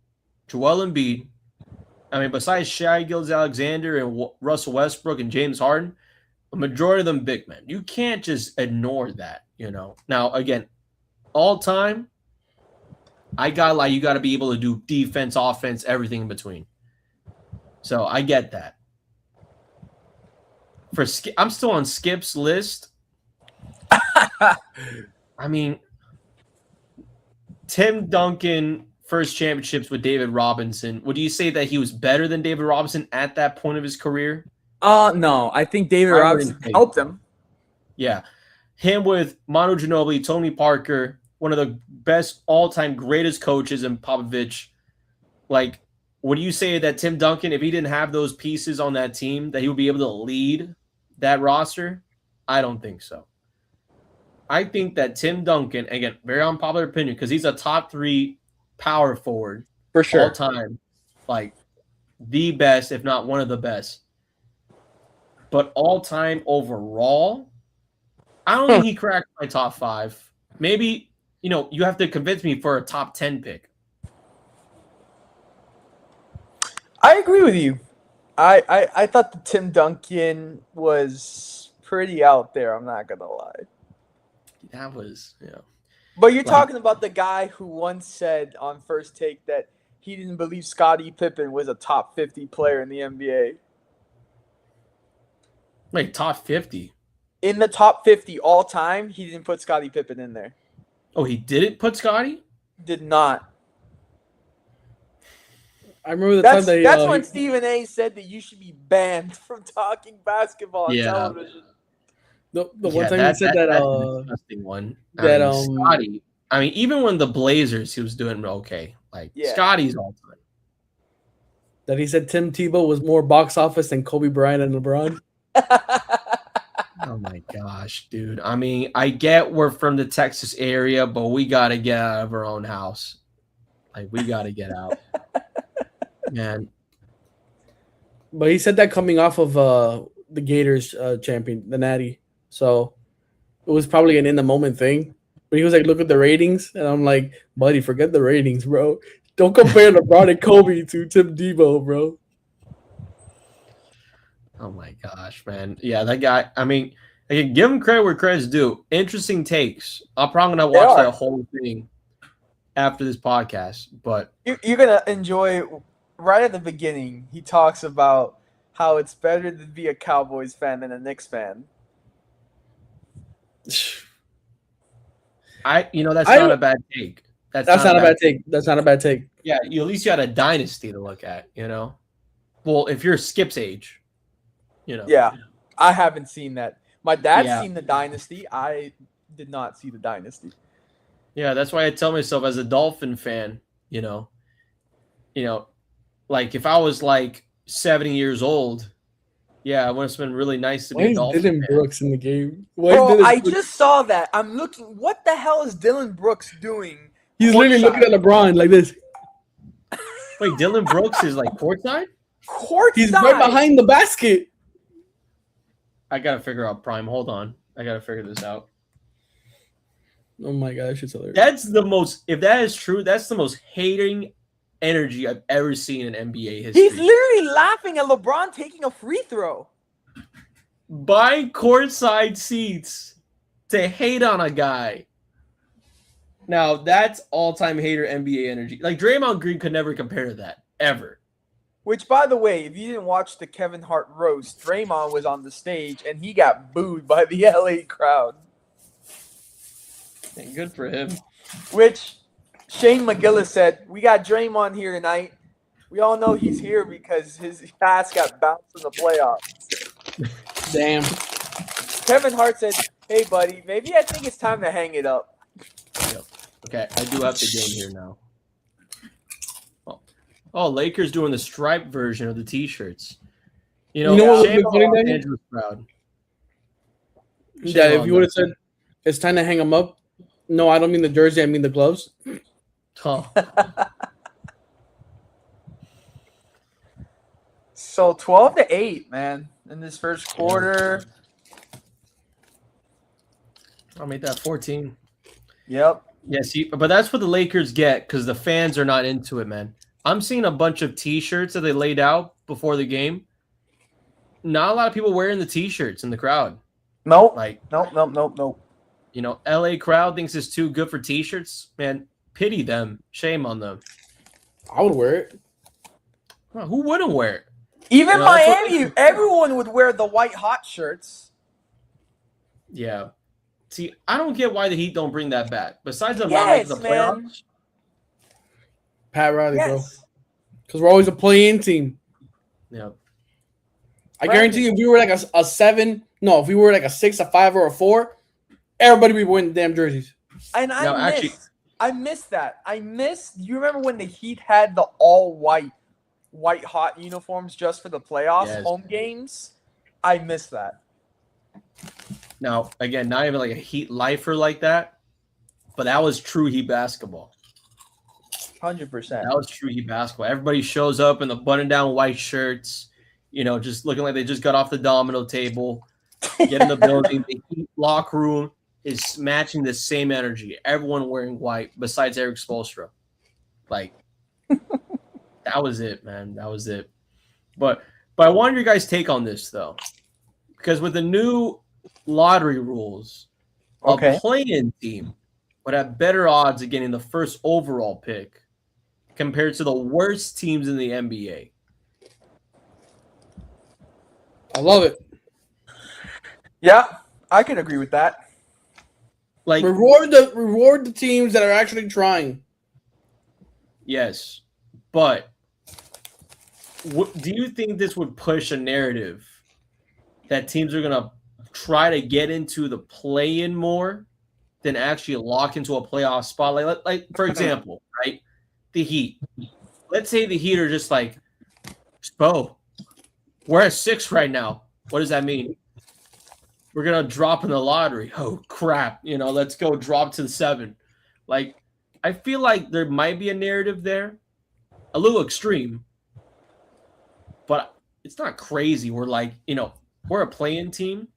Joel Embiid. I mean, besides Shai Gilgeous-Alexander and Russell Westbrook and James Harden, a majority of them big men. You can't just ignore that, you know. Now, again, all time, you got to be able to do defense, offense, everything in between. So I get that. I'm still on Skip's list. I mean, Tim Duncan first championships with David Robinson. Would you say that he was better than David Robinson at that point of his career? No. I think David Robinson helped him. Yeah. Him with Manu Ginobili, Tony Parker, one of the best all-time greatest coaches in Popovich. Like, would you say that Tim Duncan, if he didn't have those pieces on that team, that he would be able to lead that roster? I don't think so. I think that Tim Duncan, again, very unpopular opinion, because he's a top 3 power forward for sure, all time, like the best, if not one of the best. But all time overall, I don't think he cracked my top 5. Maybe, you have to convince me for a top 10 pick. I agree with you. I thought the Tim Duncan was pretty out there. I'm not gonna lie. That was, But you're talking about the guy who once said on First Take that he didn't believe Scottie Pippen was a top 50 player in the NBA. Wait, top 50? In the top 50 all time, he didn't put Scottie Pippen in there. Oh, he didn't put Scottie? Did not. I remember the time that that's when Stephen A. said that you should be banned from talking basketball on television. The one time he said that's an interesting one. Scottie. I mean, even when the Blazers, he was doing okay. Like Scottie's all time. That he said Tim Tebow was more box office than Kobe Bryant and LeBron. Oh my gosh, dude. I mean, I get we're from the Texas area, but we gotta get out of our own house. Like, we gotta get out. Man. But he said that coming off of the Gators champion, the Natty. So it was probably an in the moment thing. But he was like, look at the ratings. And I'm like, buddy, forget the ratings, bro. Don't compare LeBron and Kobe to Tim Tebow, bro. Oh my gosh, man. Yeah, that guy, I mean, I can give him credit where credit's due. Interesting takes. I'm probably going to watch that whole thing after this podcast. But you're going to enjoy right at the beginning. He talks about how it's better to be a Cowboys fan than a Knicks fan. That's not a bad take. That's not a bad take. That's not a bad take. Yeah, at least you had a dynasty to look at, Well, if you're Skip's age, Yeah, I haven't seen that. My dad's seen the dynasty. I did not see the dynasty. Yeah, that's why I tell myself as a Dolphin fan, like if I was like 70 years old, yeah, it would have been really nice to be a Dolphin fan. Dylan Brooks in the game? Just saw that. I'm looking. What the hell is Dylan Brooks doing? He's literally looking at LeBron like this. Wait, Dylan Brooks is like courtside? Courtside. He's right behind the basket. I gotta figure out Prime. Hold on, I gotta figure this out. Oh my gosh, it's hilarious. That's the most. If that is true, that's the most hating energy I've ever seen in NBA history. He's literally laughing at LeBron taking a free throw. Buying courtside seats to hate on a guy. Now that's all-time hater NBA energy. Like Draymond Green could never compare to that ever. Which, by the way, if you didn't watch the Kevin Hart roast, Draymond was on the stage and he got booed by the LA crowd. And good for him. Which Shane McGillis said, we got Draymond here tonight. We all know he's here because his pass got bounced in the playoffs. Damn. Kevin Hart said, hey, buddy, maybe I think it's time to hang it up. Yep. Okay, I do have the game here now. Oh, Lakers doing the striped version of the T-shirts. What would be funny then? Andrew's proud. Yeah, if you would have said it's time to hang them up, No, I don't mean the jersey. I mean the gloves. Huh. So 12-8, man, in this first quarter. I'll make that 14. Yep. Yeah, see, but that's what the Lakers get because the fans are not into it, man. I'm seeing a bunch of T-shirts that they laid out before the game. Not a lot of people wearing the T-shirts in the crowd. Nope. Like, Nope. LA crowd thinks it's too good for T-shirts. Man, pity them. Shame on them. I would wear it. Well, who wouldn't wear it? Even that's what- Miami, everyone would wear the white hot shirts. Yeah. See, I don't get why the Heat don't bring that back. Besides them not Yes, making the man. playoffs. Pat Riley, bro. Yes. Because we're always a play-in team. Yeah. I guarantee you, if we were like a 7, no, if we were like a 6, a 5, or a 4, everybody would be wearing the damn jerseys. And No, I missed that. You remember when the Heat had the all white hot uniforms just for the playoffs, Yes. home games? I missed that. Now, again, not even like a Heat lifer like that, but that was true Heat basketball. 100%. That was true Heat basketball. Everybody shows up in the button-down white shirts, just looking like they just got off the domino table, get in the building. The Heat locker room is matching the same energy. Everyone wearing white besides Eric Spoelstra. Like, that was it, man. That was it. But I wanted your guys' take on this, though. Because with the new lottery rules, Okay. a play-in team would have better odds of getting the first overall pick compared to the worst teams in the NBA. I love it. Yeah, I can agree with that. Like, Reward the teams that are actually trying. yes, but do you think this would push a narrative that teams are going to try to get into the play-in more than actually lock into a playoff spot? Like for example, right? The Heat. Let's say the Heat are just like, Spo, we're at 6 right now. What does that mean? We're going to drop in the lottery. Oh, crap. Let's go drop to the 7. Like, I feel like there might be a narrative there. A little extreme. But it's not crazy. We're like, we're a play-in team.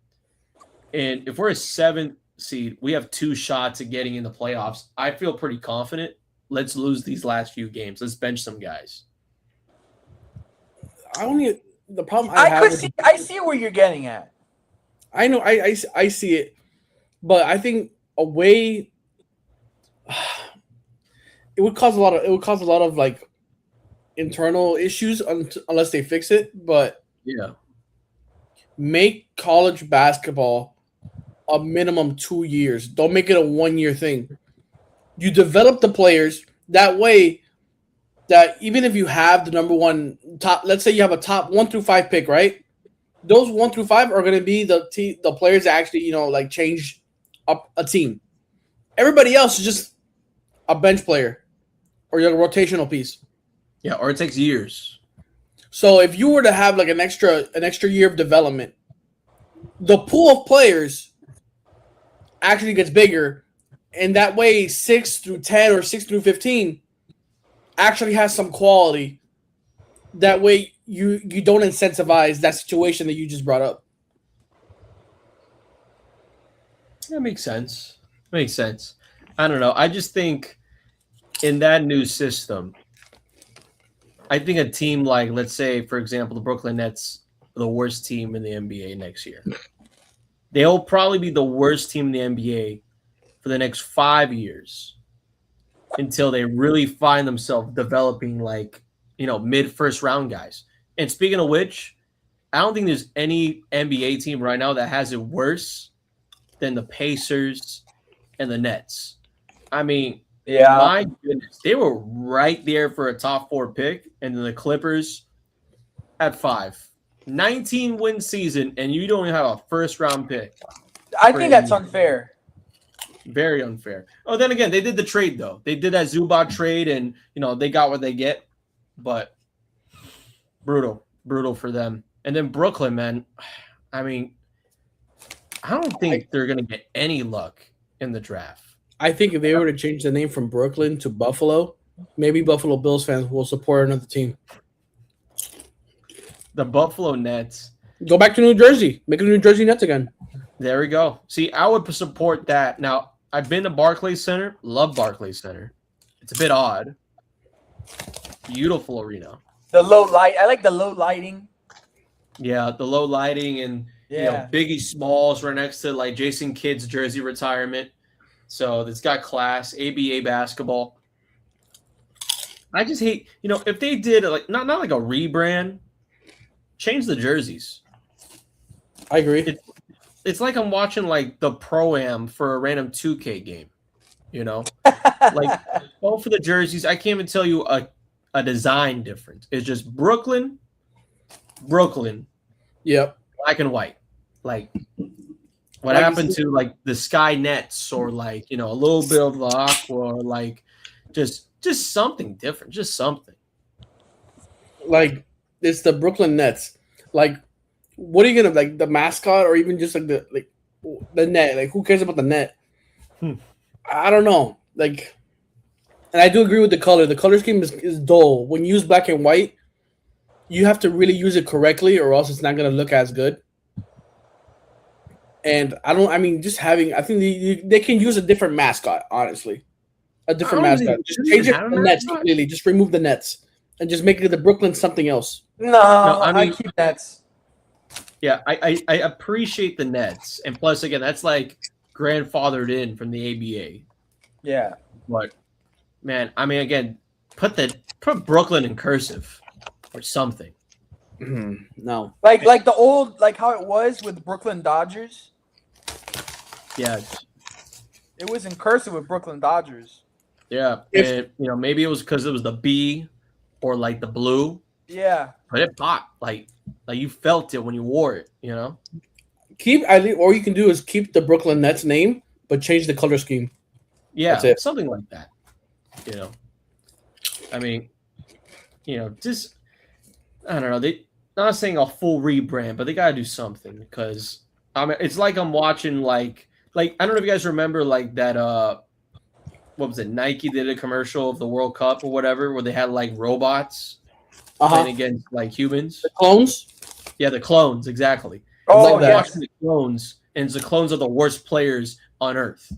And if we're a 7th seed, we have 2 shots at getting in the playoffs. I feel pretty confident. Let's lose these last few games. Let's bench some guys. The problem I see where you're getting at. I know I see it, but I think a way it would cause a lot of like internal issues unless they fix it. But yeah, make college basketball a minimum 2 years. Don't make it a 1-year thing. You develop the players that way. That even if you have the number 1 top, let's say you have a top 1 through 5 pick, right? Those 1 through 5 are going to be the players that actually like change up a team. Everybody else is just a bench player or a rotational piece. Yeah, or it takes years. So if you were to have like an extra year of development, the pool of players actually gets bigger, and that way 6 through 10 or 6 through 15 actually has some quality. That way you don't incentivize that situation that you just brought up. That makes sense. I don't know. I just think in that new system, I think a team like, let's say, for example, the Brooklyn Nets, the worst team in the NBA next year. They'll probably be the worst team in the NBA for the next 5 years until they really find themselves developing mid-first round guys. And speaking of which, I don't think there's any NBA team right now that has it worse than the Pacers and the Nets. I mean, Yeah. my goodness, they were right there for a top 4 pick, and then the Clippers at 5. 19-win season, and you don't even have a first-round pick. I think that's unfair. Very unfair. Oh, then again, they did the trade, though. They did that Zubac trade, and, they got what they get. But brutal for them. And then Brooklyn, man, I mean, I don't think they're going to get any luck in the draft. I think if they were to change the name from Brooklyn to Buffalo, maybe Buffalo Bills fans will support another team. The Buffalo Nets. Go back to New Jersey. Make a New Jersey Nets again. There we go. See, I would support that. Now, I've been to Barclays Center. Love Barclays Center. It's a bit odd. Beautiful arena. The low light. I like the low lighting. Yeah, the low lighting and Biggie Smalls right next to like Jason Kidd's jersey retirement. So it's got class. ABA basketball. I just hate, if they did like not like a rebrand, change the jerseys. I agree. It's like I'm watching like the Pro-Am for a random 2K game. Like go for the jerseys. I can't even tell you a design difference. It's just Brooklyn, Yep. black and white. Like what happened to like the Sky Nets or like, a little bit of the aqua or like just something different, just something. Like it's the Brooklyn Nets. Like what are you gonna like the mascot or even just like the net? Like who cares about the net? I don't know. Like, and I do agree with the color. The color scheme is dull. When you use black and white, you have to really use it correctly, or else it's not gonna look as good. And I think they can use a different mascot. Honestly, a different mascot. Just change it to the Nets completely. Just remove the Nets and just make it the Brooklyn something else. No, I keep Nets. Yeah, I appreciate the Nets, and plus again, that's like grandfathered in from the ABA. Yeah, but man, again, put Brooklyn in cursive or something. No, like the old how it was with Brooklyn Dodgers. Yeah, it was in cursive with Brooklyn Dodgers. Yeah, and maybe it was because it was the B or like the blue. Yeah, but it popped like you felt it when you wore it. Or you can do is keep the Brooklyn Nets name, but change the color scheme. Yeah, something like that. Just I don't know. They not saying a full rebrand, but they gotta do something because it's like I'm watching like I don't know if you guys remember like that. What was it? Nike did a commercial of the World Cup or whatever, where they had like robots playing against like humans. The clones. Yeah, the clones exactly. Oh, like watching the clones, and it's the clones of the worst players on earth.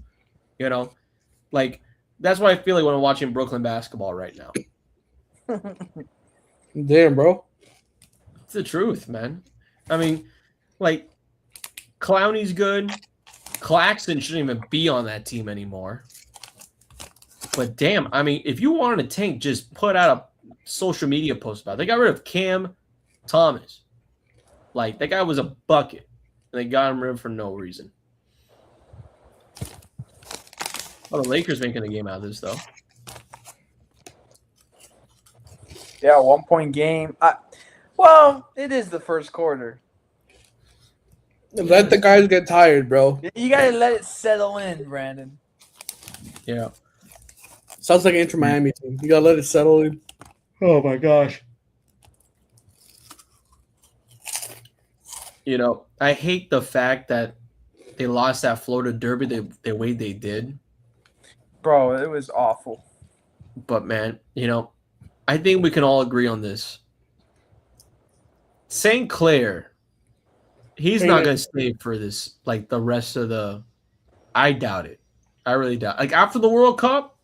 Like that's what I feel like when I'm watching Brooklyn basketball right now. Damn, bro. It's the truth, man. Like Clowney's good. Claxton shouldn't even be on that team anymore. But damn, if you wanted to tank, just put out a social media post about it. They got rid of Cam Thomas. Like that guy was a bucket, and they got him rid of for no reason. Oh, the Lakers making a game out of this though. Yeah, 1 point game. Well, it is the first quarter. Let the guys get tired, bro. You gotta let it settle in, Brandon. Yeah. Sounds like an Inter Miami team. You gotta let it settle in. Oh my gosh. I hate the fact that they lost that Florida Derby the way they did. Bro, it was awful. But man, I think we can all agree on this. St. Clair, he's not going to stay for this, like the rest of the. I doubt it. I really doubt. Like after the World Cup,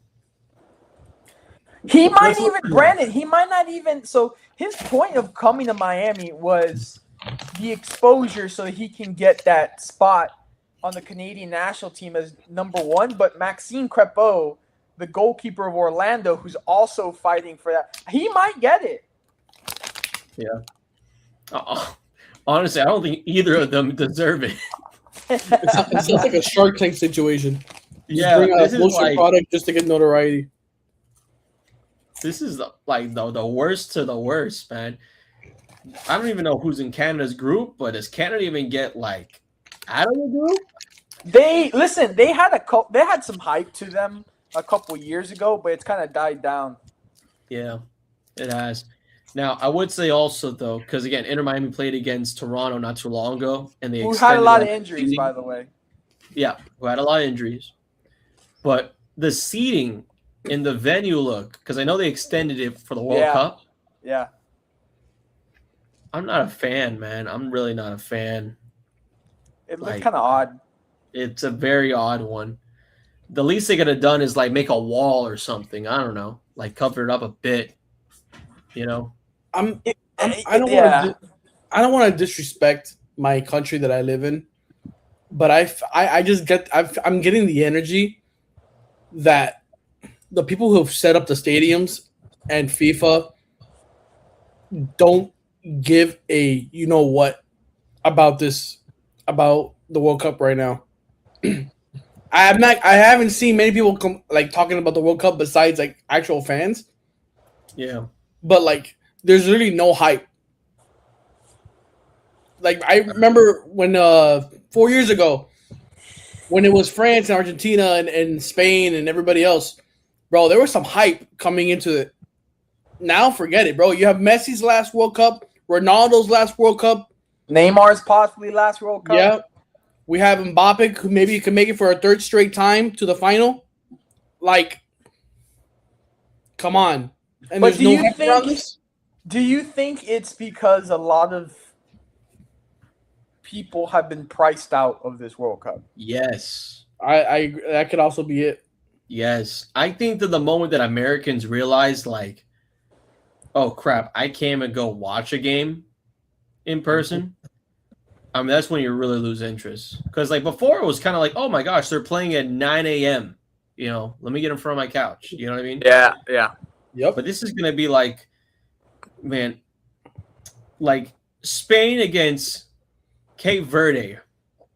he might not even. So his point of coming to Miami was the exposure, so he can get that spot on the Canadian national team as number one. But Maxime Crepeau, the goalkeeper of Orlando, who's also fighting for that, he might get it. Yeah. Honestly, I don't think either of them deserve it. It's like a Shark Tank situation. Yeah, bring out this a is bullshit product just to get notoriety. This is the worst to the worst, man. I don't even know who's in Canada's group, but does Canada even get out of the group? They had some hype to them a couple years ago, but it's kind of died down. Yeah, it has. Now, I would say also, though, because, again, Inter Miami played against Toronto not too long ago. And they who had a lot of injuries, by the way. Yeah, who had a lot of injuries. but the seating in the venue look, because I know they extended it for the World Yeah. Cup. Yeah. I'm not a fan, man. I'm really not a fan. It looked Like, kind of odd. it's a very odd one. The least they could have done is like make a wall or something. I don't know, like cover it up a bit. You know. I don't want to disrespect my country that I live in, but I'm getting the energy that the people who have set up the stadiums and FIFA don't give a you know what about the World Cup right now. I haven't seen many people talking about the World Cup besides like actual fans. Yeah. But like there's really no hype. Like I remember when 4 years ago when it was France and Argentina and Spain and everybody else, bro, there was some hype coming into it. Now forget it, bro. You have Messi's last World Cup, Ronaldo's last World Cup, Neymar's possibly last World Cup. yeah. We have Mbappe, who maybe can make it for a third straight time to the final. Like, come on. And But there's no hype around this? Do you think it's because a lot of people have been priced out of this World Cup? Yes. I that could also be it. Yes. I think that the moment that Americans realized, like, oh crap, I can't even go watch a game in person. I mean, that's when you really lose interest. Because, like, before it was kind of like, oh my gosh, they're playing at 9 a.m. You know, let me get in front of my couch. You know what I mean? Yeah, yeah. Yep. But this is going to be like, man, like Spain against Cape Verde.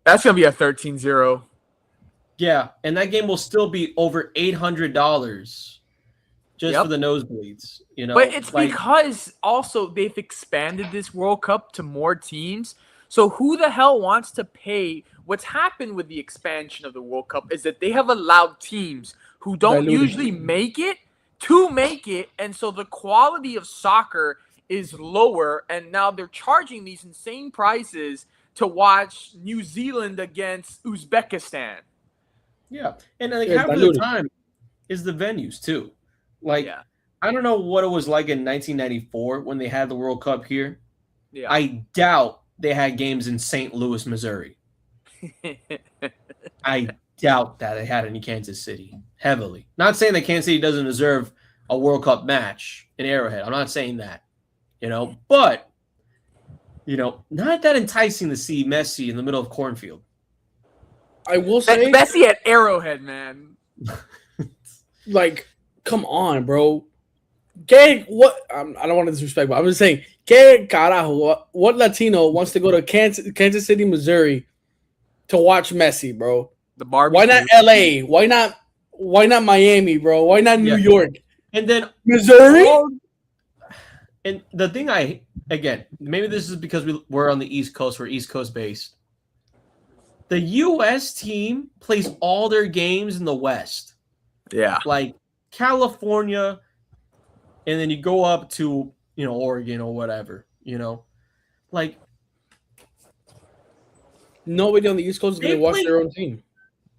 That's going to be a 13-0. Yeah, and that game will still be over $800 just for the nosebleeds. You know, But it's like, because also they've expanded this World Cup to more teams. So who the hell wants to pay? What's happened with the expansion of the World Cup is that they have allowed teams who don't Diluted. usually make it to make it. And so the quality of soccer is lower. And now they're charging these insane prices to watch New Zealand against Uzbekistan. yeah, and like Yeah, half of the diluted. time is the venues too. Like, Yeah. I don't know what it was like in 1994 when they had the World Cup here. Yeah. I doubt they had games in St. Louis, Missouri. I doubt that they had any Kansas City heavily. Not saying that Kansas City doesn't deserve a World Cup match in Arrowhead. I'm not saying that, you know, but, you know, not that enticing to see Messi in the middle of cornfield. I will say, Messi at Arrowhead, man. like, come on, bro. I don't want to disrespect, but I'm just saying, que carajo, what Latino wants to go to Kansas City, Missouri to watch Messi, bro? The barbecue. Why not LA? Why not Miami, bro? Why not New York? And then Missouri? And the thing again, maybe this is because we're on the East Coast, we're East Coast based. The U.S. team plays all their games in the West. Yeah. Like California, and then you go up to, you know, Oregon or whatever, you know. Like, nobody on the East Coast is going to watch their own team.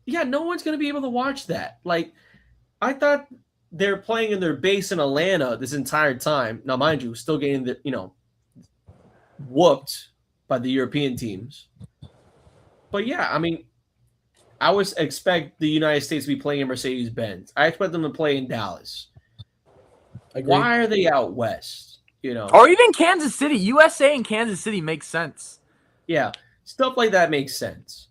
Yeah, no one's going to be able to watch that. Like, I thought they're playing in their base in Atlanta this entire time. Now, mind you, still getting the, you know, whooped by the European teams. But yeah, I mean, I would expect the United States to be playing in Mercedes-Benz. I expect them to play in Dallas. Why are they out west? You know, or even Kansas City. USA and Kansas City makes sense. Yeah, stuff like that makes sense.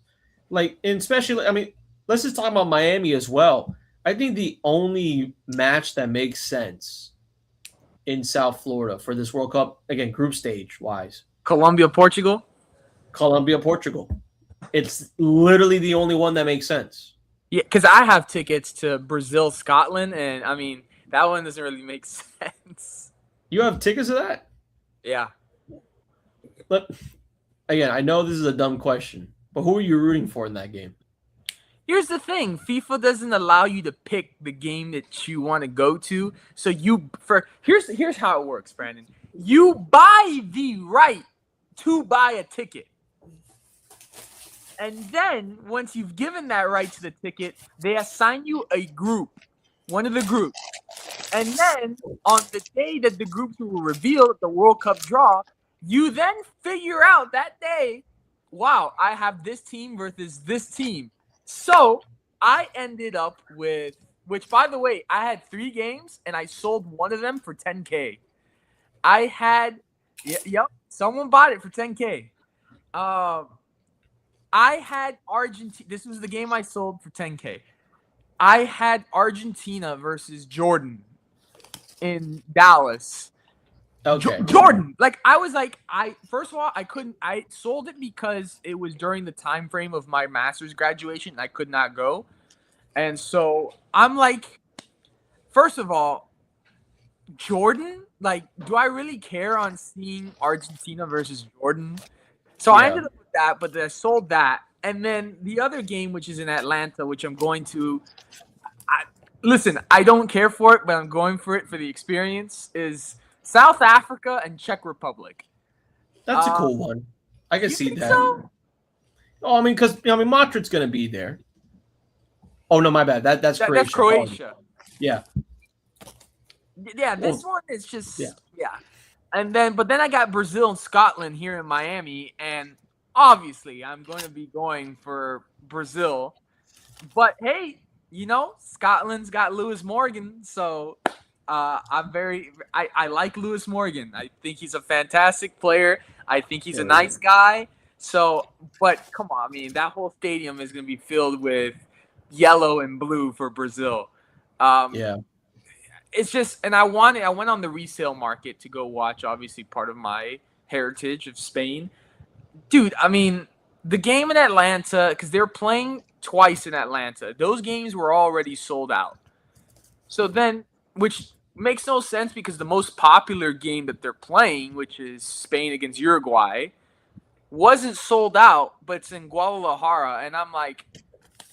Like, and especially, I mean, let's just talk about Miami as well. I think the only match that makes sense in South Florida for this World Cup, again, group stage wise, Colombia, Portugal. It's literally the only one that makes sense. Yeah, because I have tickets to Brazil, Scotland, and I mean that one doesn't really make sense. You have tickets to that? Yeah. But again, I know this is a dumb question, but who are you rooting for in that game? Here's the thing: FIFA doesn't allow you to pick the game that you want to go to. So here's how it works, Brandon. You buy the right to buy a ticket. And then once you've given that right to the ticket, they assign you a group, one of the groups. And then on the day that the groups were revealed at the World Cup draw, you then figure out that day, wow, I have this team versus this team. So I ended up with, which by the way, I had 3 games and I sold one of them for $10K. I had, yep, someone bought it for $10K. I had Argentina. This was the game I sold for $10K. I had Argentina versus Jordan in Dallas. Okay. Jordan. Like I was like, first of all, I sold it because it was during the time frame of my master's graduation and I could not go. And so I'm like, first of all, Jordan, like, do I really care on seeing Argentina versus Jordan? So I ended up with that, but I sold that. And then the other game, which is in Atlanta, which I'm going to listen, I don't care for it, but I'm going for it for the experience, is South Africa and Czech Republic. That's a cool one. I can see that. So? Oh, I mean, because Modric's going to be there. Oh no, my bad. That's Croatia. That's Croatia. Yeah. Yeah, this one is just And then I got Brazil and Scotland here in Miami, and obviously I'm going to be going for Brazil. But hey, Scotland's got Lewis Morgan, so I like Lewis Morgan. I think he's a fantastic player. I think he's a nice guy. So, but come on, I mean, that whole stadium is going to be filled with yellow and blue for Brazil. It's just, and I went on the resale market to go watch, obviously part of my heritage of Spain. Dude, I mean, the game in Atlanta, because they're playing twice in Atlanta, those games were already sold out. So then, which makes no sense because the most popular game that they're playing, which is Spain against Uruguay, wasn't sold out, but it's in Guadalajara. And I'm like,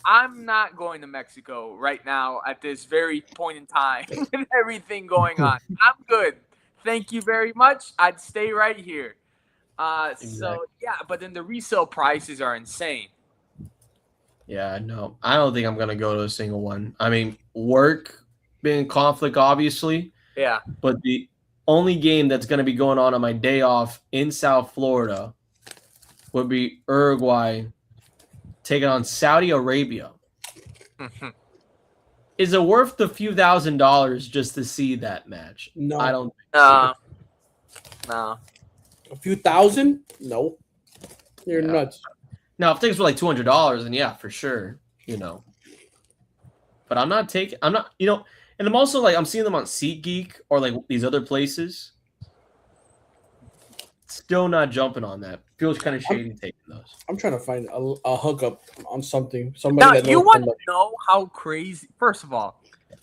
I'm not going to Mexico right now at this very point in time with everything going on. I'm good. Thank you very much. I'd stay right here. Exactly. So, yeah, but then the resale prices are insane. Yeah, no, I don't think I'm going to go to a single one. I mean, work being conflict, obviously. Yeah. But the only game that's going to be going on my day off in South Florida would be Uruguay taking on Saudi Arabia. Is it worth the few $1,000s just to see that match? No. I don't think so. No. A few thousand? No. You're nuts. Now, if things were like $200, then yeah, for sure, But I'm not, and I'm also like, I'm seeing them on SeatGeek or like these other places. Still not jumping on that. Feels kind of shady taking those. I'm trying to find a hookup on something. Now, you want to know how crazy? First of all,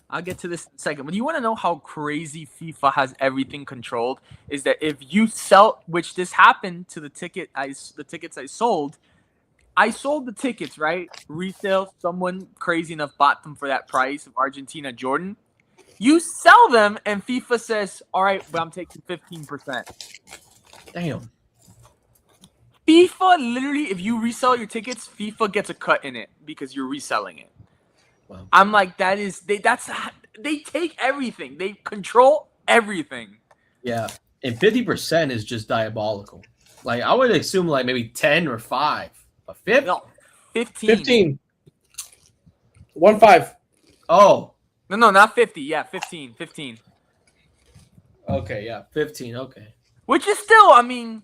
I'll get to this in a second. But you want to know how crazy FIFA has everything controlled? Is that if you sell, which this happened to the tickets I sold. I sold the tickets, right? Resale. Someone crazy enough bought them for that price of Argentina Jordan. You sell them, and FIFA says, "All right, but I'm taking 15%." Damn. FIFA literally, if you resell your tickets, FIFA gets a cut in it because you're reselling it. Wow. I'm like, they take everything. They control everything. Yeah, and 50% is just diabolical. Like I would assume like maybe 10 or 5. A fifth? No, 15. 15. 1-5. Oh. No, not 50. Yeah, 15. 15. Okay, yeah, 15. Okay. Which is still, I mean,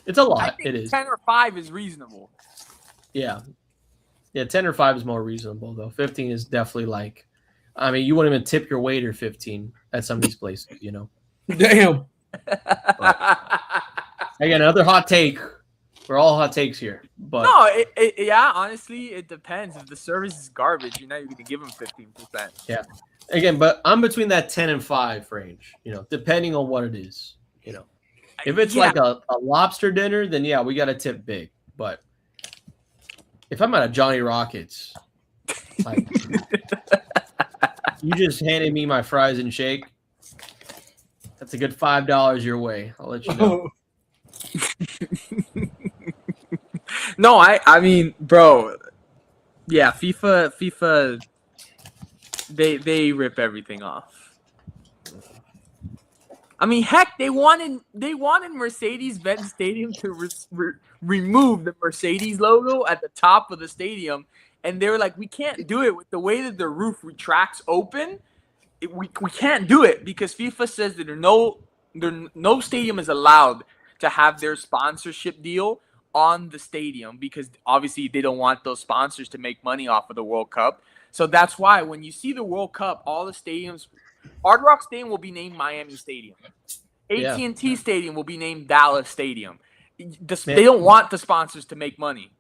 it's a lot. I think it is. 10 or 5 is reasonable. Yeah. Yeah, 10 or 5 is more reasonable, though. 15 is definitely like, I mean, you wouldn't even tip your waiter 15 at some of these places, Damn. Again, another hot take. We're all hot takes here. But no, yeah, honestly, it depends. If the service is garbage, you're not even going to give them 15%. Yeah. Again, but I'm between that 10 and 5 range, depending on what it is, If it's like a lobster dinner, then yeah, we got to tip big. But if I'm at a Johnny Rockets, like, you just handed me my fries and shake, that's a good $5 your way. I'll let you know. No, I mean, bro. Yeah, FIFA. They rip everything off. I mean, heck, they wanted Mercedes-Benz Stadium to remove the Mercedes logo at the top of the stadium, and they were like, we can't do it with the way that the roof retracts open. We can't do it because FIFA says that no stadium is allowed to have their sponsorship deal on the stadium because obviously they don't want those sponsors to make money off of the World Cup. So that's why when you see the World Cup, all the stadiums, Hard Rock Stadium will be named Miami Stadium. AT&T Stadium will be named Dallas Stadium. They don't want the sponsors to make money.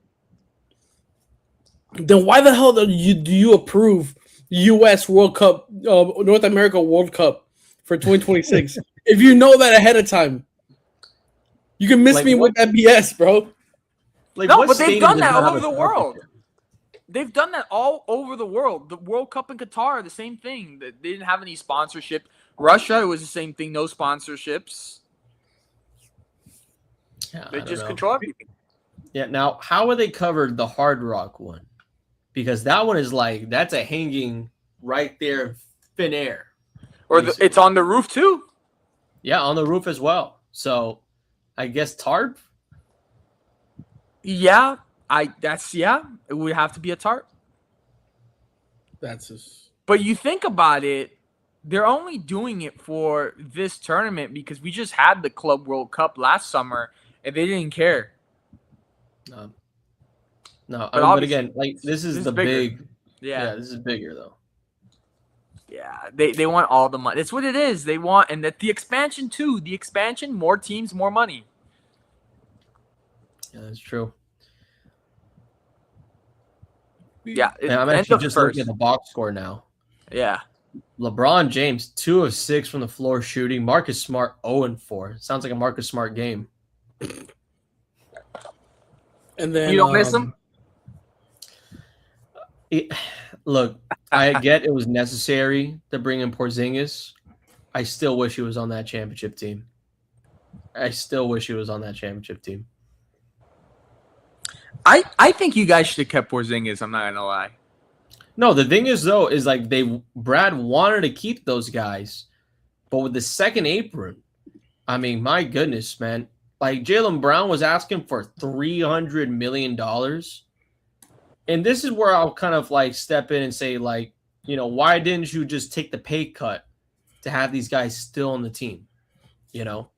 Then why the hell do you approve U.S. World Cup, North America World Cup for 2026 if you know that ahead of time? You can miss me with that BS, bro. Like, no, but they've done that all over the world. They've done that all over the world. The World Cup in Qatar, the same thing. They didn't have any sponsorship. Russia, it was the same thing. No sponsorships. Yeah, they just control everything. Yeah. Now, how are they covered the Hard Rock one? Because that one is like that's a hanging right there, thin air. Or it's on the roof too. Yeah, on the roof as well. So, I guess tarp. Yeah, it would have to be a tarp. But you think about it, they're only doing it for this tournament because we just had the Club World Cup last summer and they didn't care. No, but again, like this is the bigger. big. Yeah, this is bigger though. Yeah, they want all the money. That's what it is. They want, and that the expansion too. The expansion, more teams, more money. Yeah, that's true. Yeah, I'm actually just looking at the box score now. Yeah. LeBron James, 2 of 6 from the floor shooting. Marcus Smart, 0-4. Sounds like a Marcus Smart game. And then you don't miss him? Look, I get it was necessary to bring in Porzingis. I still wish he was on that championship team. I think you guys should have kept Porzingis. I'm not gonna lie. No, the thing is though, is like Brad wanted to keep those guys, but with the second apron, I mean, my goodness, man. Like Jaylen Brown was asking for $300 million. And this is where I'll kind of like step in and say, like, you know, why didn't you just take the pay cut to have these guys still on the team? You know?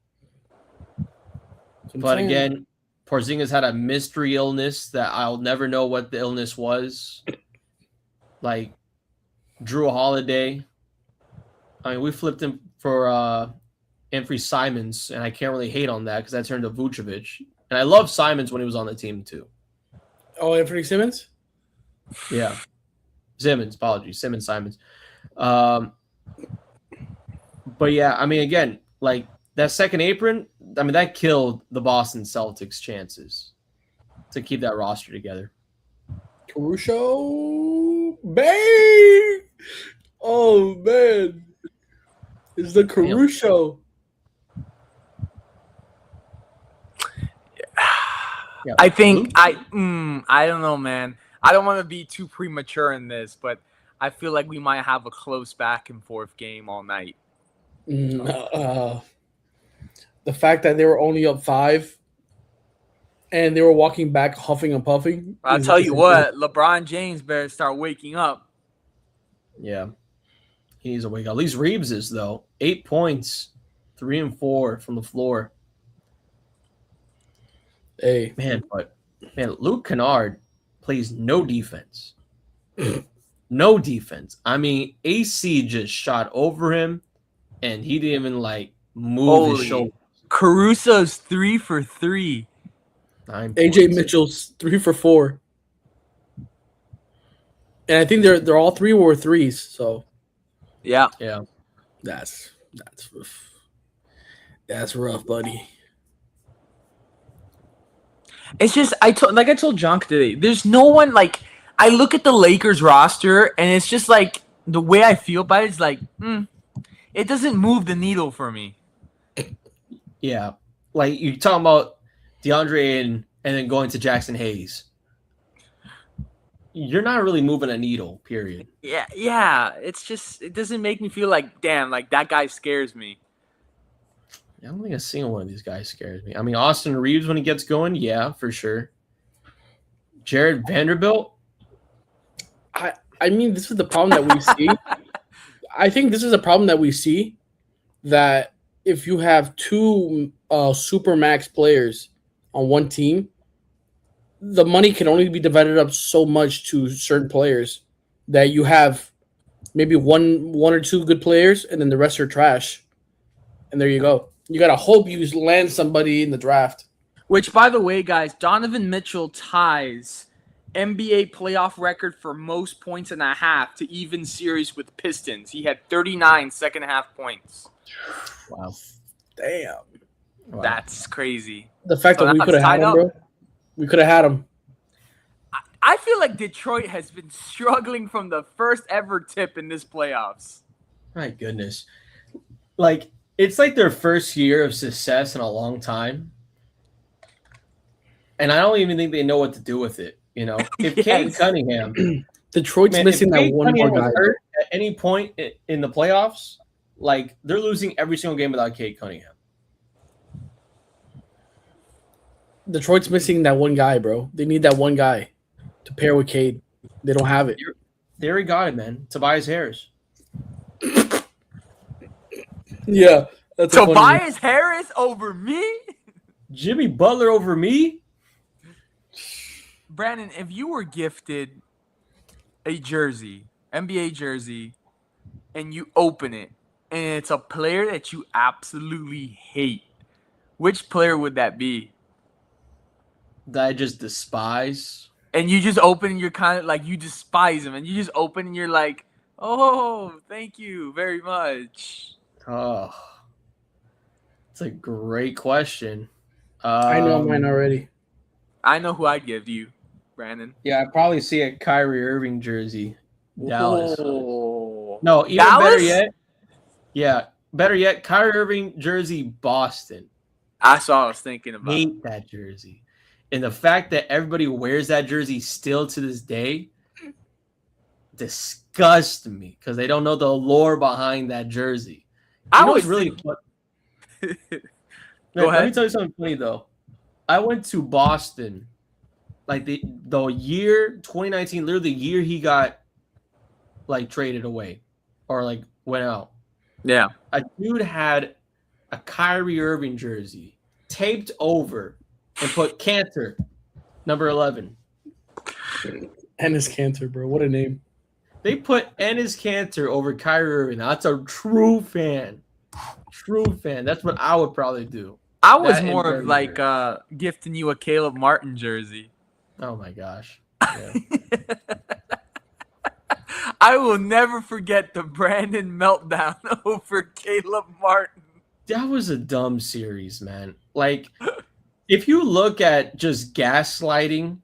But again, Porzingis had a mystery illness that I'll never know what the illness was. Like Drew Holiday. I mean, we flipped him for Anthony Simons, and I can't really hate on that because that turned to Vucevic. And I love Simons when he was on the team too. Oh, Anthony Simmons? Yeah. Simons. Simons. But yeah, I mean, again, like that second apron, I mean, that killed the Boston Celtics' chances to keep that roster together. Caruso, bang! Oh man, it's the Caruso. Yeah. I think I don't know, man. I don't want to be too premature in this, but I feel like we might have a close back and forth game all night. The fact that they were only up 5 and they were walking back huffing and puffing. I'll tell you what, LeBron James better start waking up. Yeah. He needs to wake up. At least Reeves is, though. 8 points, 3 and 4 from the floor. Hey. Man, Luke Kennard plays no defense. No defense. I mean, AC just shot over him, and he didn't even, like, move his shoulder. Caruso's 3 for 3. 9 AJ points. Mitchell's 3 for 4. And I think they're all 3 were 3s, so yeah. That's rough. That's rough, buddy. It's just I told John today, there's no one like I look at the Lakers roster and it's just like the way I feel about it is like, it doesn't move the needle for me. Yeah. Like you're talking about DeAndre and then going to Jackson Hayes. You're not really moving a needle, period. Yeah. It's just it doesn't make me feel like damn, like that guy scares me. I don't think a single one of these guys scares me. I mean, Austin Reeves when he gets going, yeah, for sure. Jared Vanderbilt. I mean, this is the problem that we see. I think this is a problem that we see, that if you have two super max players on one team, the money can only be divided up so much to certain players that you have maybe one or two good players and then the rest are trash. And there you go. You got to hope you land somebody in the draft. Which, by the way, guys, Donovan Mitchell ties NBA playoff record for most points and a half to even series with Pistons. He had 39 second half points. Wow. Damn. Wow. That's crazy. The fact So that we now could have it's had tied him, up. bro. We could have had him. I feel like Detroit has been struggling from the first ever tip in this playoffs. My goodness. Like, it's like their first year of success in a long time. And I don't even think they know what to do with it. You know, if Yes. Cade Cunningham, Detroit's missing if that Cade one Cunningham more was guy. hurt at any point in the playoffs, like they're losing every single game without Cade Cunningham. Detroit's missing that one guy, bro. They need that one guy to pair with Cade. They don't have it. They already got it, man. Tobias Harris. Yeah. That's a funny one. Tobias Harris over me? Jimmy Butler over me? Brandon, if you were gifted a jersey, NBA jersey, and you open it, and it's a player that you absolutely hate, which player would that be? That I just despise. And you just open and you're kind of like, you despise him, and you just open and you're like, oh, thank you very much. Oh, it's a great question. I know mine already. I know who I'd give you, Brandon. Yeah, I'd probably see a Kyrie Irving jersey. Dallas. Oh. No, even Dallas? better yet. Yeah, better yet, Kyrie Irving jersey, Boston. That's all I was thinking about. Hate that jersey. And the fact that everybody wears that jersey still to this day disgusts me because they don't know the lore behind that jersey. I You know was what's really thinking- fun? Go Let me ahead. tell you something funny though. I went to Boston, like the year 2019, literally the year he got like traded away or like went out. Yeah. A dude had a Kyrie Irving jersey taped over and put Cantor, number 11. Ennis Cantor, bro. What a name. They put Enes Kanter over Kyrie Irving. That's a true fan. True fan. That's what I would probably do. I was That more and of like gifting you a Caleb Martin jersey. Oh my gosh. Yeah. I will never forget the Brandon meltdown over Caleb Martin. That was a dumb series, man. Like, if you look at just gaslighting,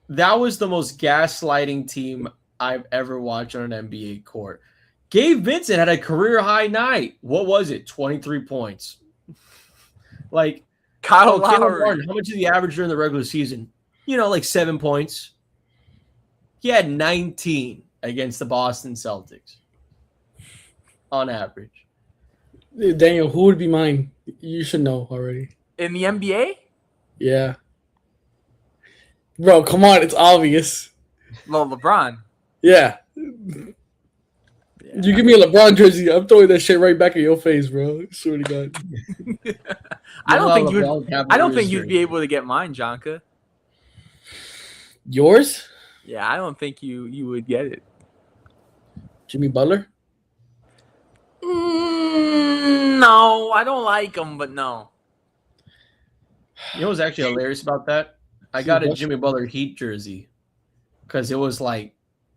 that was the most gaslighting team I've ever watched on an NBA court. Gabe Vincent had a career high night. What was it? 23 points. Like, Kyle Caleb Lowry. Martin, how much did he average during the regular season? You know, like 7 points. He had 19 against the Boston Celtics on average. Daniel, who would be mine? You should know already. In the NBA? Yeah. Bro, come on. It's obvious. Well, LeBron. Yeah. You give me a LeBron jersey, I'm throwing that shit right back in your face, bro. I swear to God. I don't think you'd you'd be able to get mine, Jonka. Yours? Yeah, I don't think you would get it. Jimmy Butler? No, I don't like him, but no. You know what's actually hilarious about that? I got a Jimmy Butler Heat jersey because it was like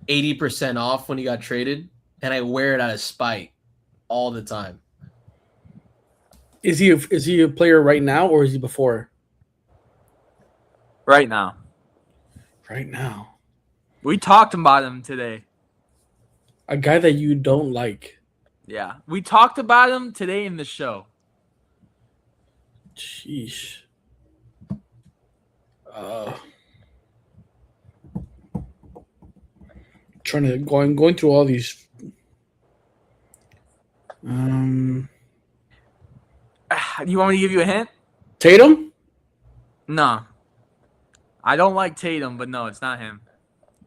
80% off when he got traded, and I wear it out of spite all the time. Is he a player right now or is he before? Right now. Right now. We talked about him today. A guy that you don't like. Yeah. We talked about him today in the show. Sheesh. Going through all these. Do you want me to give you a hint? Tatum? No. I don't like Tatum, but no, it's not him.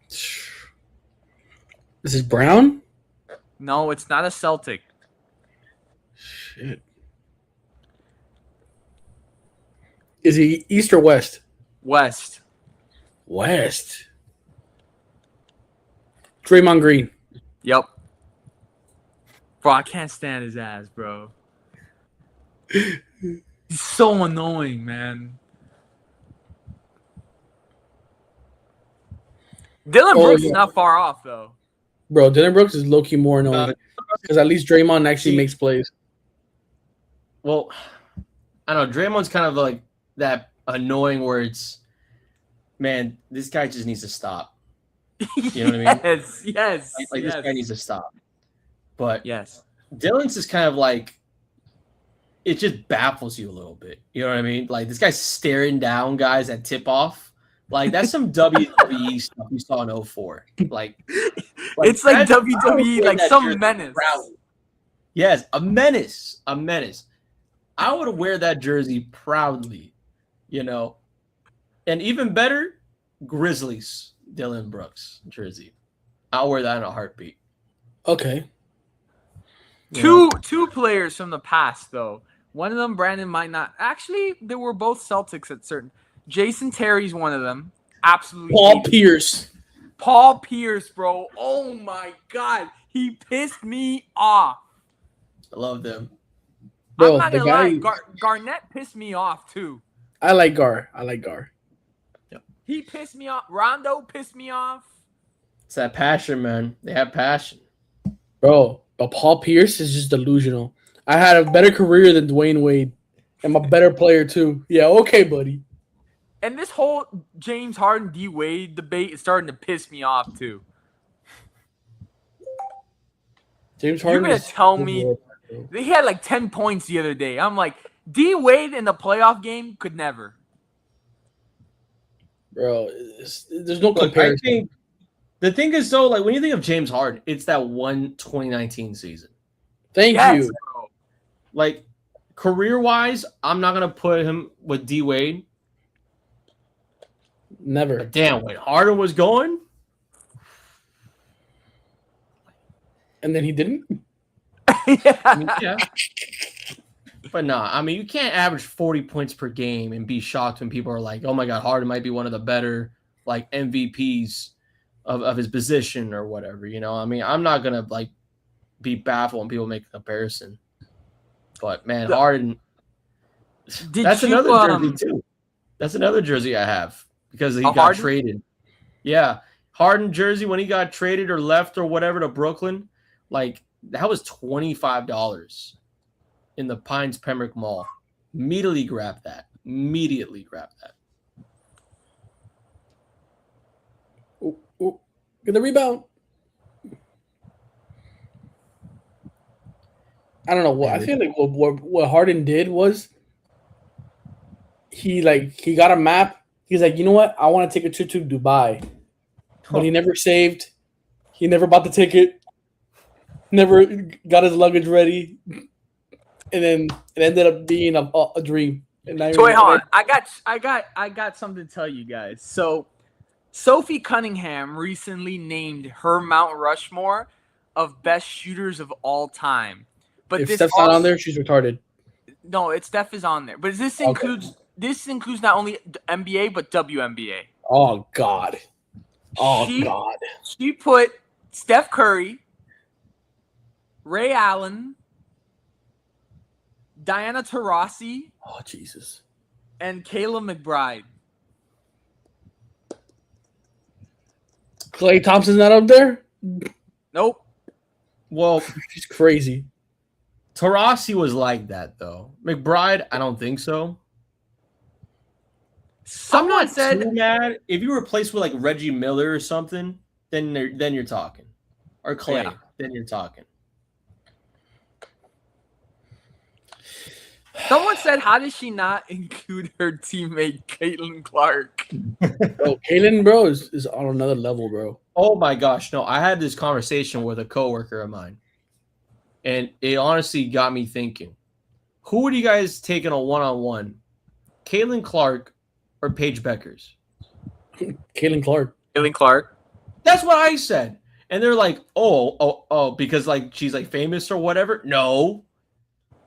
This is Brown? No, it's not a Celtic. Shit. Is he East or West? West. West. Draymond Green. Yep. Bro, I can't stand his ass, bro. He's so annoying, man. Dylan Brooks is not far off, though. Bro, Dylan Brooks is low-key more annoying. Because at least Draymond actually makes plays. Well, I don't know. Draymond's kind of like that annoying where it's, man, this guy just needs to stop. You know what I mean? Yes. Like this guy needs to stop. But yes, Dylan's is kind of like, it just baffles you a little bit. You know what I mean? Like this guy's staring down guys at tip off. Like that's some WWE stuff we saw in 04. Like it's like WWE, like some menace. Proudly. Yes, a menace. A menace. I would wear that jersey proudly, you know. And even better, Grizzlies, Dylan Brooks jersey. I'll wear that in a heartbeat. Okay. Two players from the past, though. One of them, Brandon might not. Actually, they were both Celtics at certain. Jason Terry's one of them. Absolutely. Paul Pierce, bro. Oh, my God. He pissed me off. I love them. Bro, I'm not going to lie. Garnett pissed me off, too. I like Gar. Yep. He pissed me off. Rondo pissed me off. It's that passion, man. They have passion. Bro, but Paul Pierce is just delusional. I had a better career than Dwayne Wade. I'm a better player, too. Yeah, okay, buddy. And this whole James Harden D Wade debate is starting to piss me off too. James Harden. You're gonna tell me he had like 10 points the other day. I'm like, D Wade in the playoff game could never. Bro, there's no comparison. I think the thing is though, like when you think of James Harden, it's that one 2019 season. Thank you. Bro. Like career-wise, I'm not gonna put him with D Wade. Never. But damn, when Harden was going, and then he didn't. I mean, yeah. But no, I mean you can't average 40 points per game and be shocked when people are like, "Oh my God, Harden might be one of the better like MVPs of his position or whatever." You know, I mean, I'm not gonna like be baffled when people make a comparison. But man, Harden. That's another jersey too. That's another jersey I have. Because he got traded. Yeah. Harden jersey, when he got traded or left or whatever to Brooklyn, like that was $25 in the Pines Pembroke Mall. Immediately grabbed that. Oh, get the rebound. I don't know what. I feel like what Harden did was he got a map. He's like, you know what? I want to take a trip to Dubai. But he never saved. He never bought the ticket. Never got his luggage ready. And then it ended up being a dream. And so wait, hold on. I got something to tell you guys. So Sophie Cunningham recently named her Mount Rushmore of best shooters of all time. But if Steph's not on there, she's retarded. No, Steph is on there. But this includes not only NBA but WNBA. Oh God. God. She put Steph Curry, Ray Allen, Diana Taurasi. Oh Jesus. And Kayla McBride. Klay Thompson's not up there? Nope. Well, she's crazy. Taurasi was like that though. McBride, I don't think so. Someone said too mad. If you replace with like Reggie Miller or something, then you're talking. Or Clay, then you're talking. Someone said, how does she not include her teammate Caitlin Clark? Bro, Kaylin, bro, is on another level, bro. Oh my gosh, no! I had this conversation with a coworker of mine, and it honestly got me thinking: who would you guys take in a one-on-one, Caitlin Clark or Paige Beckers? Kaylin Clark. Caitlin Clark. That's what I said, and they're like, "Oh, because like she's like famous or whatever." No,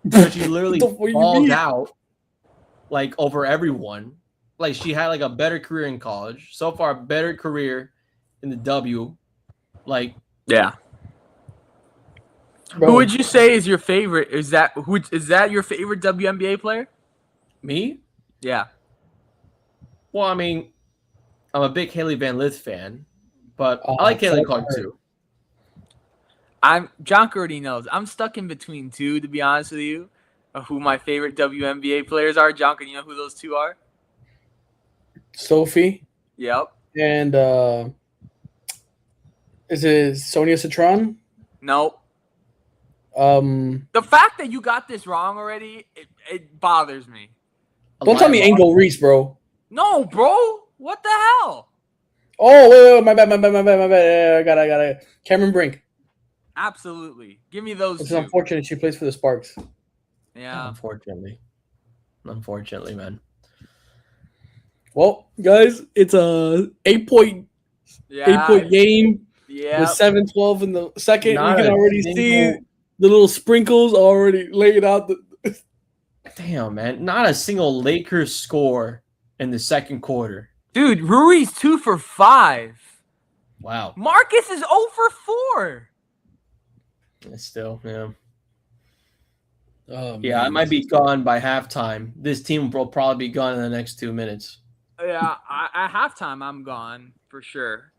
because she literally What the fuck you balled mean? out like over everyone. Like she had like a better career in college. So far, a better career in the W. Like Yeah. Bro, Who would you say is your favorite? Is that your favorite WNBA player? me? Yeah. Well, I mean, I'm a big Haley Van Lith fan, but Oh, I like Caitlin fuck Clark her. too. John already knows. I'm stuck in between two, to be honest with you, of who my favorite WNBA players are. John, you know who those two are? Sophie Yep. and is it Sonia Citron? Nope. Don't The fact that you got this wrong already, it bothers me. tell me Angel Reese, bro. No, bro. What the hell? Oh, wait, my bad. Yeah, I got it. Cameron Brink. Absolutely. Give me those It's two. unfortunate she plays for the Sparks. Yeah. Unfortunately, man. Well, guys, it's a 8-point Yeah. game Yeah. with 7-12 in the second. Not We can a already single- see the little sprinkles already laid out. Damn, man. Not a single Lakers score in the second quarter. Dude, Rui's 2 for 5. Wow. Marcus is 0 for 4. Still, yeah. Oh, Yeah, I might be gone by halftime. This team will probably be gone in the next 2 minutes. Yeah, at halftime, I'm gone for sure.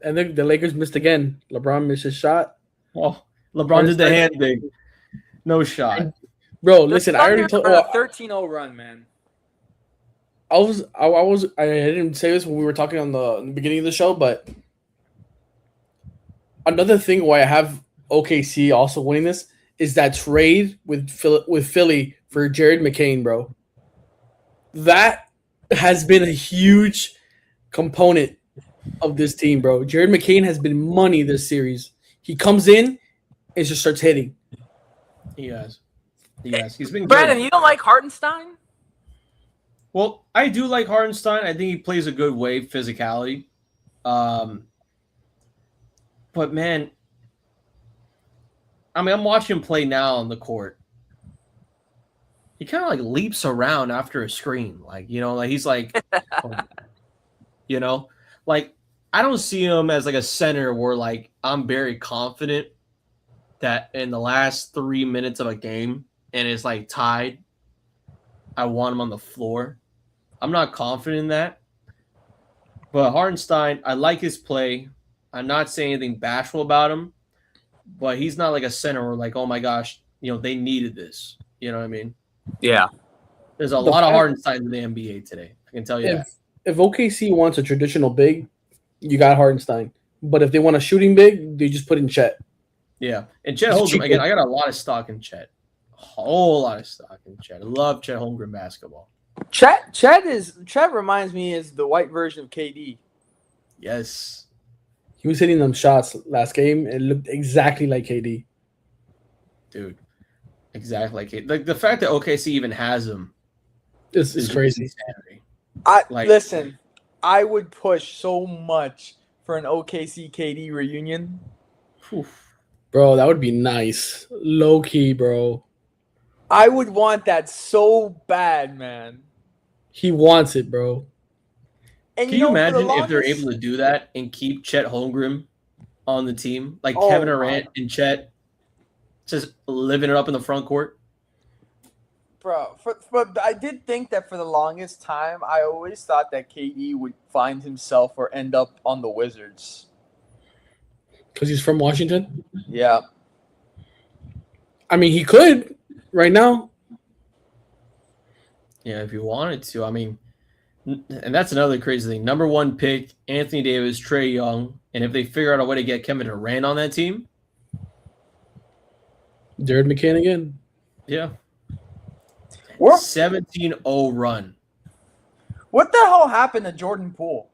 And then the Lakers missed again. LeBron missed his shot. Oh, LeBron did the hand thing. No shot. Bro, listen, I already told. a 13-0 run, man. I didn't say this when we were talking in the beginning of the show, but another thing why I have OKC also winning this is that trade with Philly for Jared McCain, bro. That has been a huge component of this team, bro. Jared McCain has been money this series. He comes in and just starts hitting. He has. He's been Brandon, good. you don't like Hartenstein? Well, I do like Hartenstein. I think he plays a good way, physicality. But man, I mean, I'm watching him play now on the court. He kind of like leaps around after a screen, like he's like, like I don't see him as like a center where like I'm very confident that in the last 3 minutes of a game and it's like tied, I want him on the floor. I'm not confident in that. But Hartenstein, I like his play. I'm not saying anything bashful about him, but he's not like a center where like, oh my gosh, they needed this. You know what I mean? Yeah. There's a lot of Hartenstein in the NBA today. I can tell you that. If OKC wants a traditional big, you got Hartenstein. But if they want a shooting big, they just put in Chet. Yeah. And Chet Holmgren, again, I got a lot of stock in Chet. A whole lot of stock in Chet. I love Chet Holmgren basketball. Chet reminds me is the white version of KD. Yes. He was hitting them shots last game. It looked exactly like KD. Dude. Exactly like it. Like the fact that OKC even has him is crazy. Insanity. Listen, I would push so much for an OKC KD reunion. Oof. Bro, that would be nice. Low key, bro. I would want that so bad, man. He wants it, bro. And Can you imagine for the if they're longest- able to do that and keep Chet Holmgren on the team? Like Oh, Kevin Durant and Chet just living it up in the front court? Bro, but I did think that for the longest time, I always thought that KD would find himself or end up on the Wizards. Because he's from Washington? Yeah. I mean, he could right now. Yeah, if you wanted to. I mean, and that's another crazy thing. Number 1 pick, Anthony Davis, Trae Young. And if they figure out a way to get Kevin Durant on that team, Jared McCain again. yeah. We're 17-0 run. What the hell happened to Jordan Poole?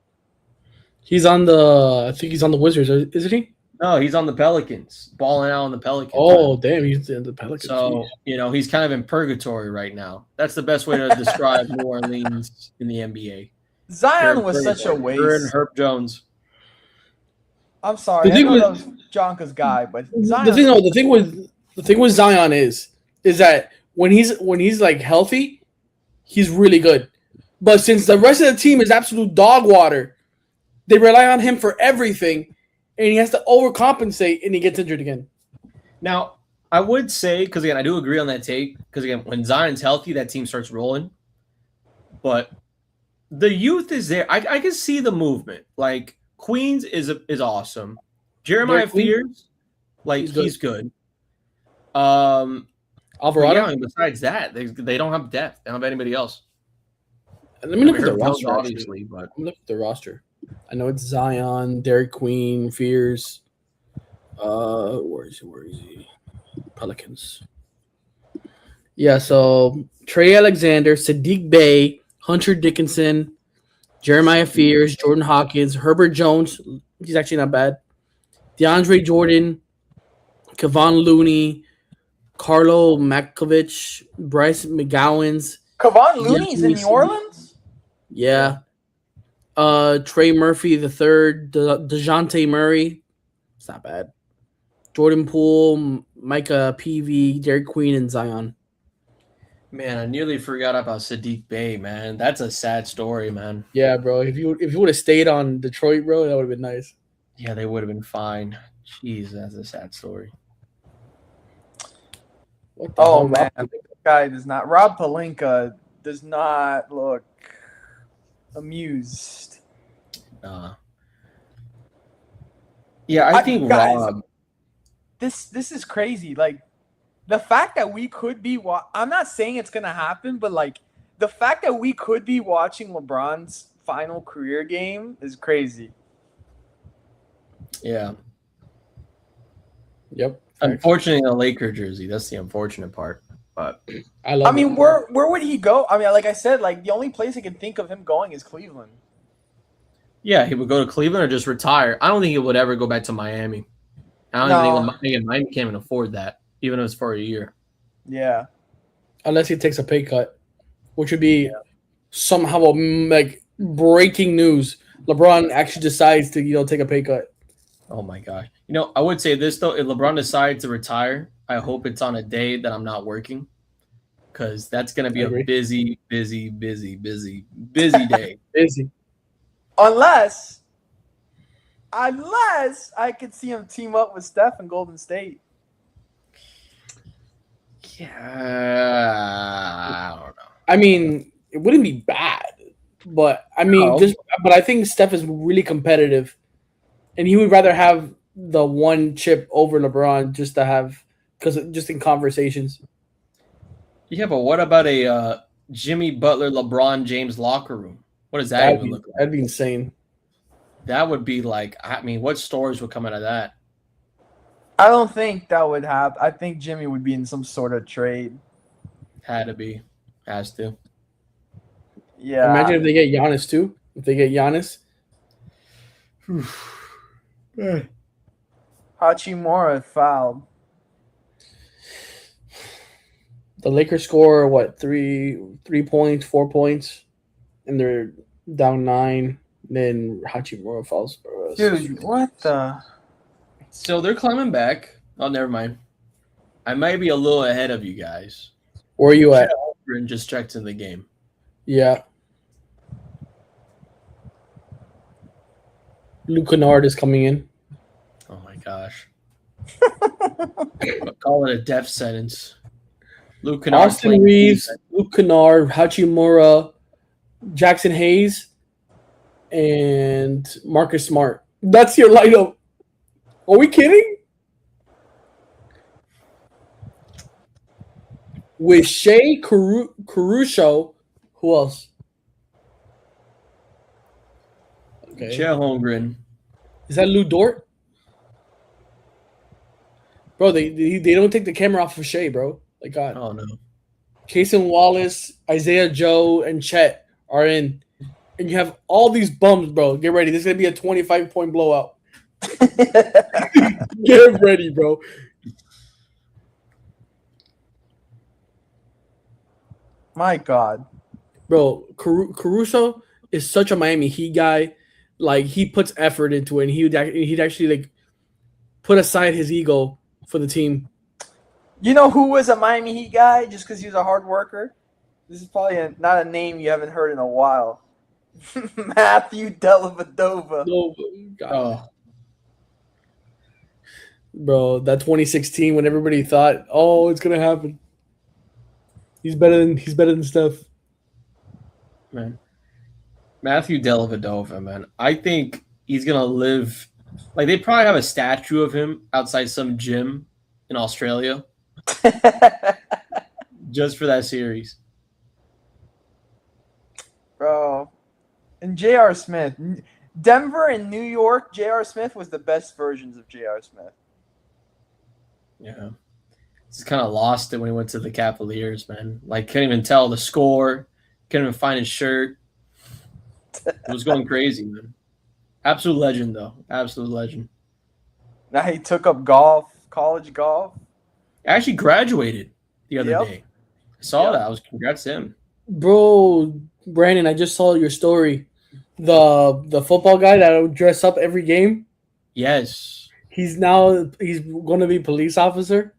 He's on the. I think he's on the Wizards, isn't he? No, he's on the Pelicans, balling out on the Pelicans. Oh, damn, he's in the Pelicans. So, he's kind of in purgatory right now. That's the best way to describe New Orleans in the NBA. Zion was such a You're in waste. Herb Jones. I'm sorry. The I thing know with- that was Jonka's guy, but Zion. the thing with Zion is that when he's like healthy, he's really good. But since the rest of the team is absolute dog water, they rely on him for everything, and he has to overcompensate, and he gets injured again. Now, I would say, because again, I do agree on that take, because again, when Zion's healthy, that team starts rolling. But the youth is there. I can see the movement. Like, Queens is awesome. Jeremiah Derek Queen? Fears, like, He's good. he's good. But Alvarado. yeah, and besides that, they don't have depth. They don't have anybody else. Let me look at the Herb Jones, roster. obviously, but I'm looking at the roster. I know it's Zion, Derek Queen, Fears. Where is he? Pelicans. Yeah, so Trey Alexander, Sadiq Bey, Hunter Dickinson, Jeremiah Fears, Jordan Hawkins, Herbert Jones. He's actually not bad. DeAndre Jordan, Kevon Looney, Carlo Makovich, Bryce McGowan's. Kevon Looney's in New Orleans? Yeah. Trey Murphy the third, DeJounte Murray. It's not bad. Jordan Poole, Micah Peavy, Derek Queen, and Zion. man, I nearly forgot about Sadiq Bey, man. That's a sad story, man. Yeah, bro. If you would have stayed on Detroit, bro, that would have been nice. Yeah, they would have been fine. Jeez, that's a sad story. What the Oh, hell, man. Rob? Guy does not. Rob Pelinka does not look amused. Yeah, I think guys, Rob. This is crazy. Like, the fact that we could be I'm not saying it's gonna happen, but like the fact that we could be watching LeBron's final career game is crazy. Yeah. Yep. Unfortunately, a Laker jersey. That's the unfortunate part. But I love I mean, it. where would he go? I mean, like I said, like the only place I can think of him going is Cleveland. yeah, he would go to Cleveland or just retire. I don't think he would ever go back to Miami. I don't think Miami can't even afford that, even if it's for a year. Yeah. Unless he takes a pay cut, which would be somehow like breaking news. LeBron actually decides to take a pay cut. Oh my gosh. I would say this though, if LeBron decides to retire, I hope it's on a day that I'm not working. Because that's gonna be I agree. a busy day. Busy. Unless I could see him team up with Steph in Golden State. Yeah, I don't know. I mean, it wouldn't be bad, but I mean, No. but I think Steph is really competitive, and he would rather have the one chip over LeBron just in conversations. Yeah, but what about a Jimmy Butler, LeBron James locker room? What does that even look like? That'd be insane. That would be like, I mean, what stories would come out of that? I don't think that would happen. I think Jimmy would be in some sort of trade. Had to be. Has to. Yeah. Imagine if they get Giannis too. If they get Giannis, Hachimura fouled. the Lakers score what 3 points, 4 points, and they're down 9. Then Hachimura fouls. Dude, what the? So they're climbing back. Oh, never mind. I might be a little ahead of you guys. Where are you at? And just checked in the game. Yeah. Luke Kennard is coming in. Oh my gosh. Call it a death sentence. Luke Kennard Austin playing Reeves, defense. Luke Kennard, Hachimura, Jackson Hayes, and Marcus Smart. That's your lineup. Are we kidding? With Shea Caruso, who else? Okay. Chet Holmgren. Is that Lou Dort? Bro, they don't take the camera off of Shea, bro. Like God. Oh no. Cason Wallace, Isaiah Joe, and Chet are in. and you have all these bums, bro. Get ready. This is gonna be a 25-point blowout. Get ready, bro. My God. Bro, Caruso is such a Miami Heat guy. Like he puts effort into it, and he'd actually like put aside his ego for the team. You know who was a Miami Heat guy just because he was a hard worker? This is probably not a name you haven't heard in a while. Matthew Dellavedova. No, God. Oh, Bro, that 2016 when everybody thought, "Oh, it's gonna happen." He's better than Steph. man. Matthew Dellavedova, man. I think he's gonna live. Like they probably have a statue of him outside some gym in Australia just for that series. Bro. And J.R. Smith. Denver and New York, J.R. Smith was the best versions of J.R. Smith. Yeah. He's kind of lost it when he went to the Cavaliers, man. Like, couldn't even tell the score, couldn't even find his shirt. It was going crazy, man. Absolute legend, though. Absolute legend. Now he took up golf, college golf. Actually graduated the other Yep. day. I saw Yep. that. I was congrats to him. Bro, Brandon, I just saw your story. The football guy that would dress up every game. Yes. He's going to be police officer.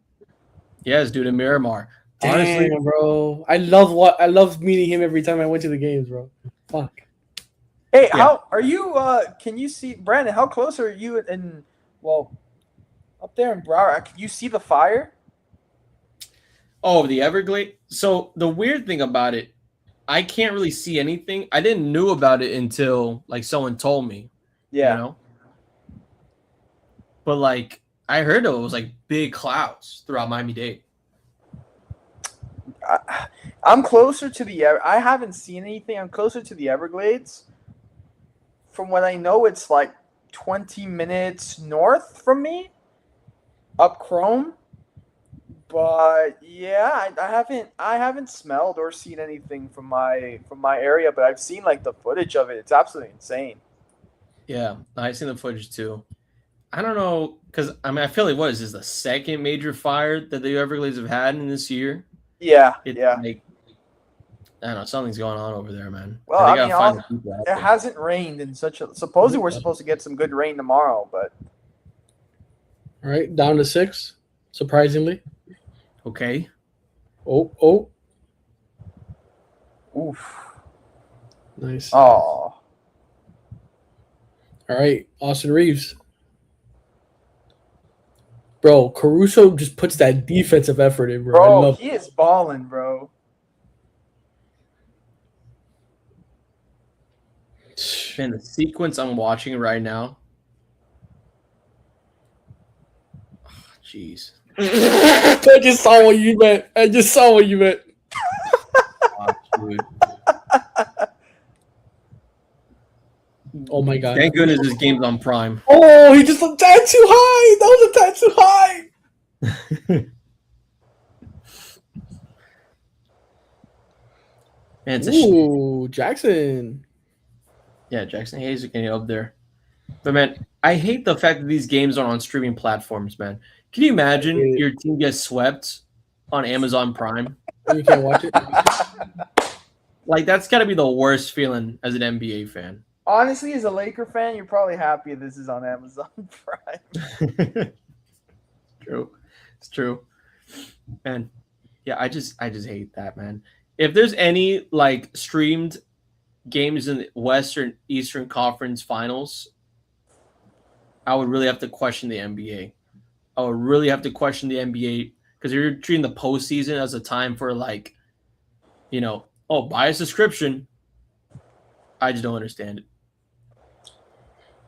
Yes, dude, in Miramar. Damn, Honestly, bro, I love meeting him every time I went to the games, bro. Fuck. Hey, Yeah. how are you? Can you see Brandon? How close are you up there in Broward? Can you see the fire? oh, the Everglade. So the weird thing about it, I can't really see anything. I didn't know about it until like someone told me. Yeah. You know? But like I heard it was like big clouds throughout Miami-Dade. I'm closer to I haven't seen anything. I'm closer to the Everglades. From what I know, it's like 20 minutes north from me, up Chrome. But yeah, I haven't smelled or seen anything from my area. But I've seen like the footage of it. It's absolutely insane. Yeah, I've seen the footage too. I don't know, because I mean I feel like what is this the second major fire that the Everglades have had in this year? Yeah, It's yeah. like I don't know, something's going on over there, man. Well, And I they mean, gotta find the people out it there. hasn't rained in such a. Supposedly, we're supposed to get some good rain tomorrow, but All right, down to 6. Surprisingly. Okay. Oh, oof. nice. Oh, All right, Austin Reeves. Bro, Caruso just puts that defensive effort in, bro. I bro, love he is balling, bro. it. Man, the sequence I'm watching right now. Oh, jeez. I just saw what you meant. Oh, dude. Oh my god. Thank goodness this game's on Prime. Oh, he just a tad too high. That was a tad too high. Man, it's a Ooh, Jackson. yeah, Jackson Hayes is getting up there. But man, I hate the fact that these games are on streaming platforms, man. Can you imagine your team gets swept on Amazon Prime? You can't watch it. Like that's gotta be the worst feeling as an NBA fan. Honestly, as a Laker fan, you're probably happy this is on Amazon Prime. True. It's true. And yeah, I just hate that, man. If there's any like streamed games in the Western Eastern Conference Finals, I would really have to question the NBA. I would really have to question the NBA because you're treating the postseason as a time for like, buy a subscription. I just don't understand it.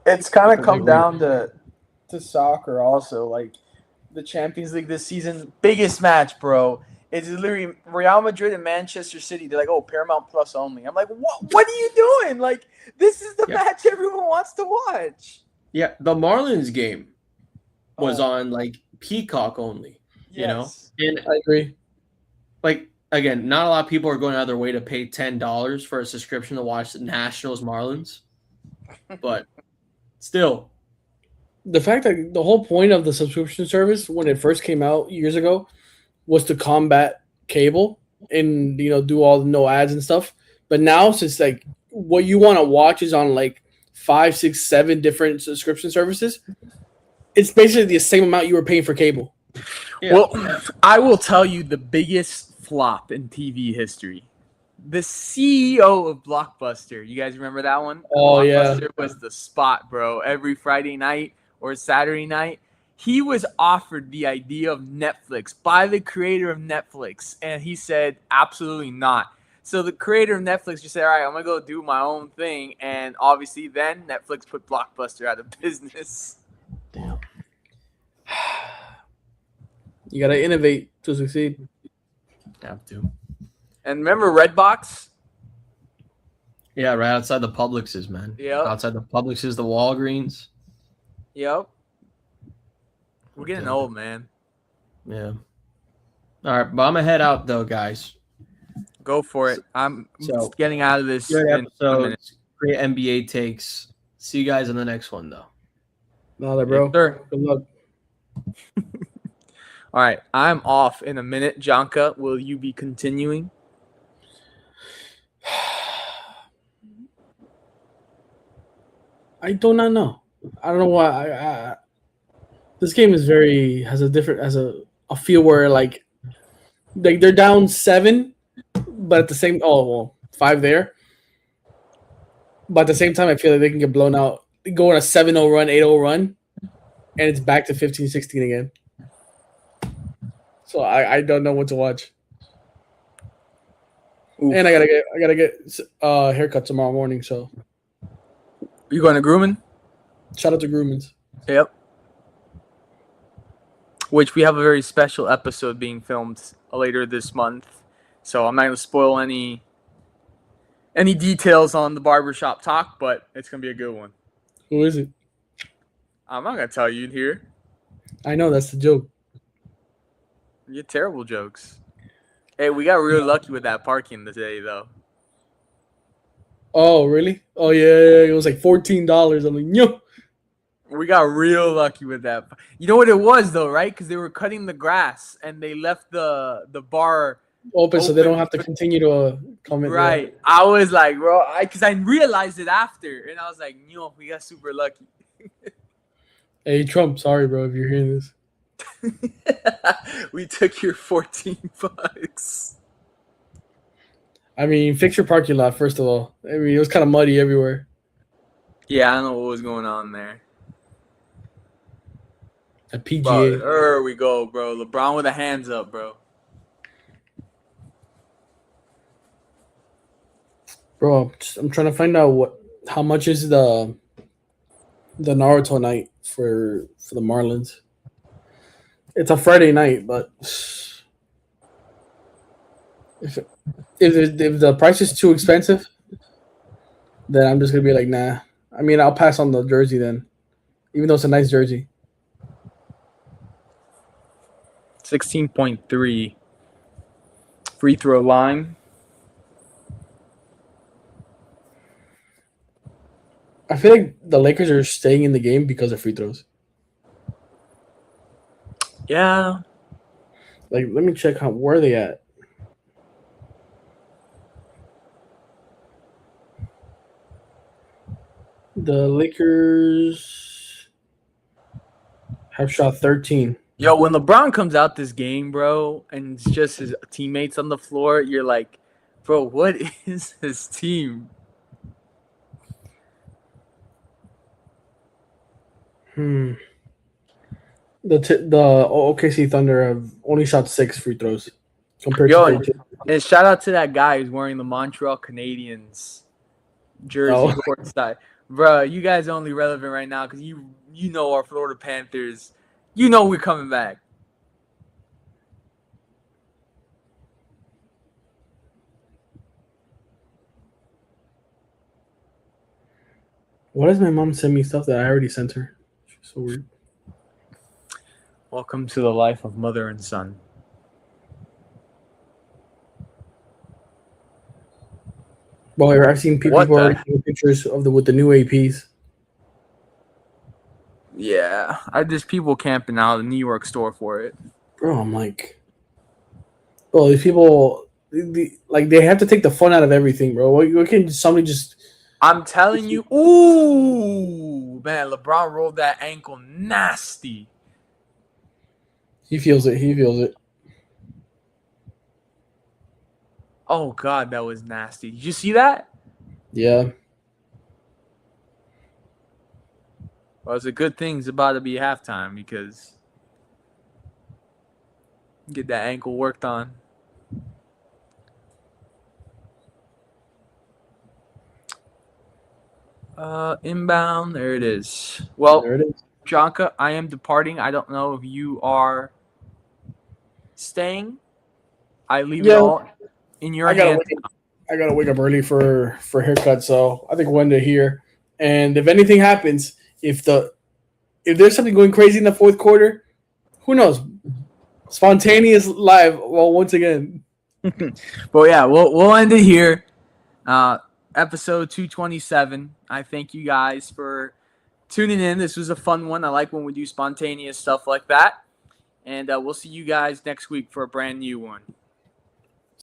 It's kind of come down to soccer also. Like the Champions League this season, biggest match, bro. It's literally Real Madrid and Manchester City. They're like, oh, Paramount Plus only. I'm like, what are you doing? Like, this is the match everyone wants to watch. Yeah, the Marlins game was on like Peacock only. Yes. And I agree. like again, not a lot of people are going out of their way to pay $10 for a subscription to watch the Nationals Marlins, but still, The fact that the whole point of the subscription service when it first came out years ago was to combat cable and do all the no ads and stuff. But now since like what you want to watch is on like 5, 6, 7 different subscription services, it's basically the same amount you were paying for cable. yeah. Well, I will tell you the biggest flop in TV history. The CEO of Blockbuster. You guys remember that one? Oh, yeah. Blockbuster was the spot, bro. Every Friday night or Saturday night, he was offered the idea of Netflix by the creator of Netflix, and he said absolutely not. So the creator of Netflix just said, all right, I'm going to go do my own thing, and obviously then Netflix put Blockbuster out of business. Damn. You got to innovate to succeed. Have to. And remember Redbox? Yeah, right outside the Publixes, man. Yep. Outside the Publixes, the Walgreens. Yep. We're getting old, man. Yeah. All right, but I'm gonna head out though, guys. Go for it. I'm So, getting out of this Good in a episode. minute. Great NBA takes. See you guys in the next one, though. No, bro. Yes, sir. Good luck. All right, I'm off in a minute. Janka, will you be continuing? I do not know. I don't know why. This game is has a feel where like they're down 7, but at the same 5 there. But at the same time, I feel like they can get blown out, go on a 7-0 run, 8-0 run, and it's back to 15-16 again. So I don't know what to watch. Oof. And I gotta get a haircut tomorrow morning. So You going to grooming? shout out to Grumans. Yep. Which we have a very special episode being filmed later this month. So I'm not going to spoil any details on the barbershop talk, but it's going to be a good one. Who is it? I'm not going to tell you here. I know that's the joke. You get terrible jokes. Hey, we got real lucky with that parking today, though. Oh really? Oh yeah. It was like $14. I'm like, no. We got real lucky with that. You know what it was, though, right? Because they were cutting the grass, and they left the bar Open so they don't have to continue to comment. right. Yeah. I was like, bro, because I realized it after, and I was like, no, we got super lucky. Hey Trump, sorry bro if you're hearing this. We took your $14. I mean, fix your parking lot first of all. I mean, it was kind of muddy everywhere. Yeah, I don't know what was going on there. At PGA. Bro, there we go, bro. LeBron with the hands up, bro. Bro, I'm trying to find out how much is the Naruto night for the Marlins. It's a Friday night, but if the price is too expensive, then I'm just gonna be like, nah. I mean, I'll pass on the jersey then, even though it's a nice jersey. 16.3 free throw line. I feel like the Lakers are staying in the game because of free throws. Yeah. Like, let me check where are they at. The Lakers have shot 13. Yo, when LeBron comes out this game, bro, and it's just his teammates on the floor, you're like, bro, what is his team? The OKC Thunder have only shot 6 free throws compared to 32. And shout out to that guy who's wearing the Montreal Canadiens jersey courtside. Bro, you guys are only relevant right now because you know our Florida Panthers. You know we're coming back. Why does my mom send me stuff that I already sent her? She's so weird. Welcome to the life of mother and son. Well, I've seen people What the- already taking pictures of with the new APs. Yeah, there's people camping out in the New York store for it. Bro, I'm like, well, these people, like, they have to take the fun out of everything, bro. What can somebody just? I'm telling you, ooh, man, LeBron rolled that ankle nasty. He feels it. He feels it. Oh God, that was nasty. Did you see that? Yeah. Well, it's a good thing it's about to be halftime because get that ankle worked on. Inbound, there it is. Well, There it is. Jonka, I am departing. I don't know if you are staying. I leave it Yeah. all in your I gotta hands. wake up early for haircut, so I think one day here. And if anything happens, if there's something going crazy in the fourth quarter, who knows? Spontaneous live. Well, once again, But yeah, we'll end it here. Episode 227. I thank you guys for tuning in. This was a fun one. I like when we do spontaneous stuff like that. And we'll see you guys next week for a brand new one.